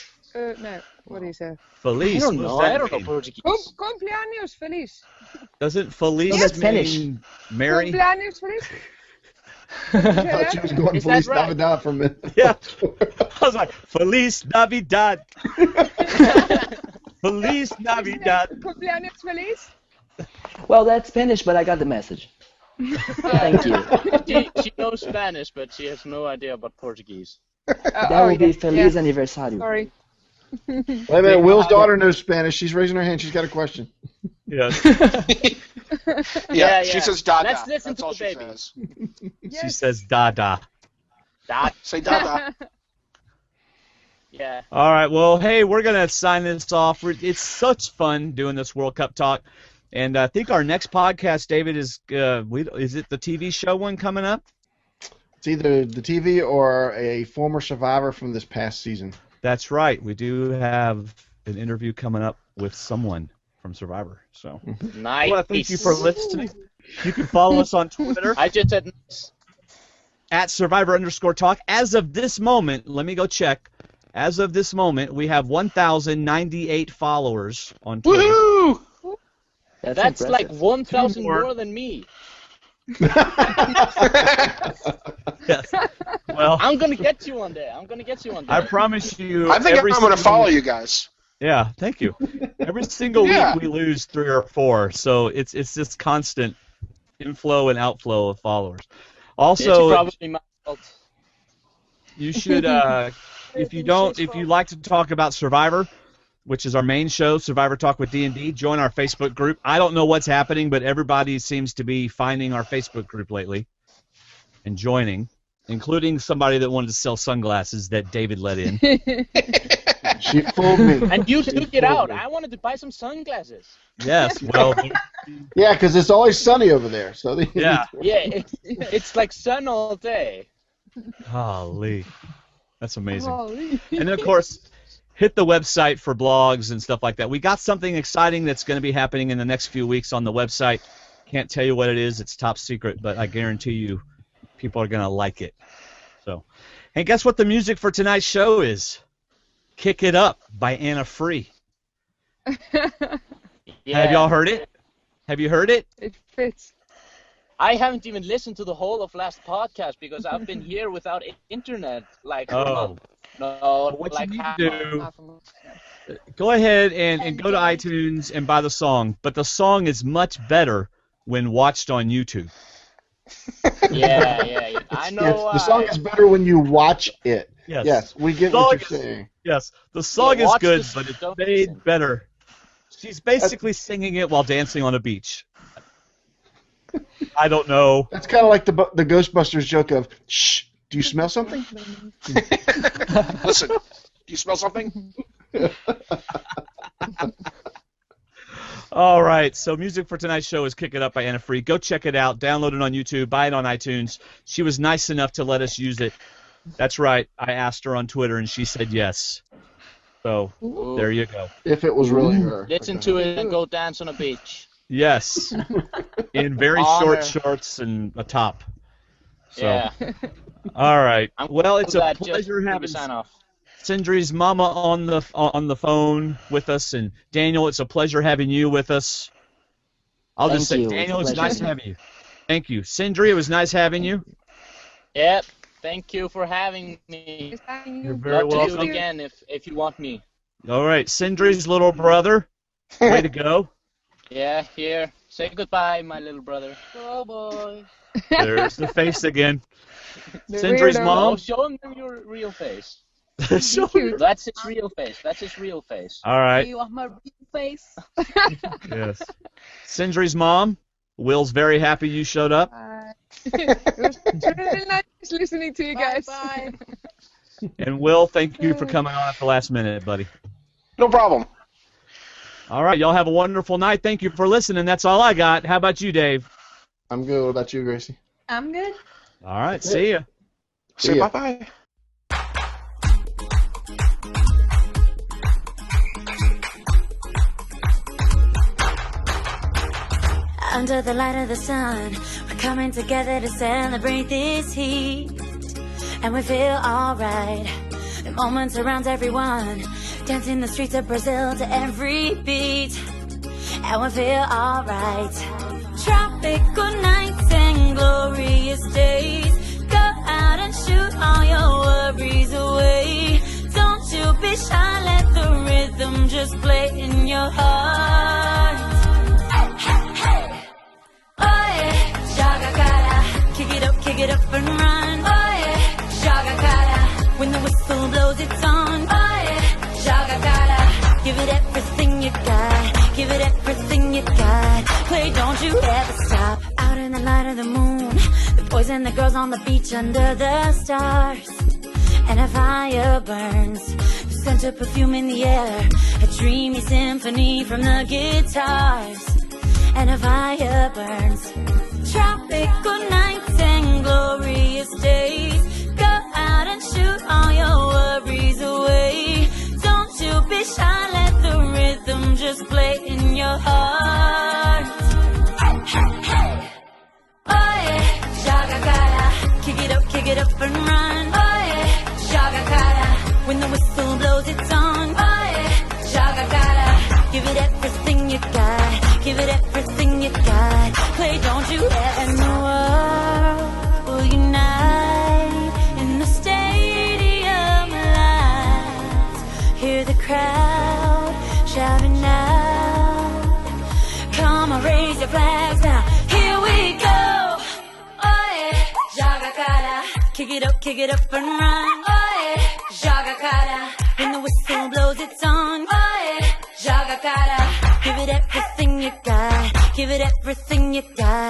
No, what do you say? Feliz. I don't what know. does I that don't know mean? Portuguese. Cumpleaños feliz. Doesn't Feliz No, that's Spanish. mean Mary? Cumpleaños feliz. I thought she was going Is that Feliz right? Navidad for a minute. Yeah. I was like, Feliz Navidad. Feliz Navidad. Cumpleaños feliz. Well, that's Spanish, but I got the message. Thank you. She knows Spanish, but she has no idea about Portuguese. That would be Feliz yeah. Aniversario. Sorry. Wait a minute. Will's daughter knows Spanish. She's raising her hand. She's got a question. Yes. Yeah, she says Dada. Let's listen That's to all the she baby. says. She says Dada. Say Dada. Yeah. All right. Well, hey, we're gonna sign this off. It's such fun doing this World Cup talk, and I think our next podcast, David, is is it the TV show one coming up? It's either the TV or a former survivor from this past season. That's right. We do have an interview coming up with someone from Survivor. So Nice. I want to thank you for listening. You can follow us on Twitter I just said nice. at Survivor_talk. As of this moment, let me go check. As of this moment, we have 1,098 followers on Twitter. Woohoo! That's like impressive. 1,000 Two more. more than me. Yes. Well, I'm gonna get you one day. I promise you. I think I'm every going to single- follow you guys. Yeah, thank you. Every single Yeah. week we lose 3 or 4, so it's this constant inflow and outflow of followers. It's Also, probably my fault. you should if you like to talk about Survivor, which is our main show, Survivor Talk with D&D. Join our Facebook group. I don't know what's happening, but everybody seems to be finding our Facebook group lately and joining, including somebody that wanted to sell sunglasses that David let in. She fooled me. And you She took it fooled out. me. I wanted to buy some sunglasses. Yes, well, Yeah, because it's always sunny over there. So yeah. Yeah, it's like sun all day. Golly. That's amazing. Golly. And then, of course, hit the website for blogs and stuff like that. We got something exciting that's going to be happening in the next few weeks on the website. Can't tell you what it is. It's top secret, but I guarantee you people are going to like it. So, and guess what the music for tonight's show is? Kick It Up by Anna Free. Yeah. Have y'all heard it? Have you heard it? It fits. I haven't even listened to the whole of last podcast because I've been here without internet like a Oh. month. No, What like you need half to a do, month. go ahead and go to iTunes and buy the song, but the song is much better when watched on YouTube. Yeah. I know. The song is better when you watch it. Yes. Yes, we get Song what is- you're saying. Yes, the song Yeah, is watch good, the- but it's don't made listen. better. She's basically singing it while dancing on a beach. I don't know. That's kind of like the Ghostbusters joke of, shh, do you smell something? Listen, do you smell something? All right, so music for tonight's show is Kick It Up by Anna Free. Go check it out. Download it on YouTube. Buy it on iTunes. She was nice enough to let us use it. That's right. I asked her on Twitter, and she said yes. So there you go. If it was really her. Listen to it and go dance on a beach. Yes, in very Honor. short shorts and a top. So, Yeah. all right. I'm Well, it's a glad just pleasure to having sign off. Sindri's mama on the phone with us, and Daniel, it's a pleasure having you with us. I'll just say, Thank you. Daniel, It's a it's nice pleasure. having you. Thank you. Sindri, it was nice having you. Yep. Thank you for having me. You're very Love to do welcome. it again if you want me. All right, Sindri's little brother. Way to go. Yeah, here. Say goodbye, my little brother. Oh boy. There's the face again. The Sindri's weirdo. mom. Oh, show him your real face. Show Cute. That's his real face. That's his real face. All right. You want my real face? Yes. Sindri's mom. Will's very happy you showed up. It was really nice listening to you guys. Bye. And Will, thank you for coming on at the last minute, buddy. No problem. All right, y'all have a wonderful night. Thank you for listening. That's all I got. How about you, Dave? I'm good. What about you, Gracie? I'm good. All right, see ya. Say ya. bye-bye. Under the light of the sun, we're coming together to celebrate this heat. And we feel alright. The moment surrounds everyone, dancing the streets of Brazil to every beat. And we feel alright. Tropical nights and glorious days. Go out and shoot all your worries away. Don't you be shy, let the rhythm just play in your heart. Oh yeah, Shaga Kara, kick it up and run. Oh yeah, Shaga Kara, when the whistle blows it's on. Oh yeah, Shaga Kara, give it everything you got, give it everything you got. Play, don't you ever stop. Out in the light of the moon, the boys and the girls on the beach under the stars. And a fire burns, the scent of perfume in the air, a dreamy symphony from the guitars. And a fire burns. Tropical nights and glorious days. Go out and shoot all your worries away. Don't you be shy, let the rhythm just play in your heart. Oh yeah, Shaga Kara, kick it up and run. Oh yeah, Shaga Kara, when the whistle blows it's on. Oh yeah, Shaga Kara, give it everything you got. Give it everything you got. Play, don't you ever. And the world will unite in the stadium lights. Hear the crowd shouting out. Come on, raise your flags now. Here we go. Oh yeah, Jaga Kara. Kick it up and run. Oh yeah, Jaga Kara. When the whistle blows, it's on. Oh yeah. gotta give it everything you got. Give it everything you got.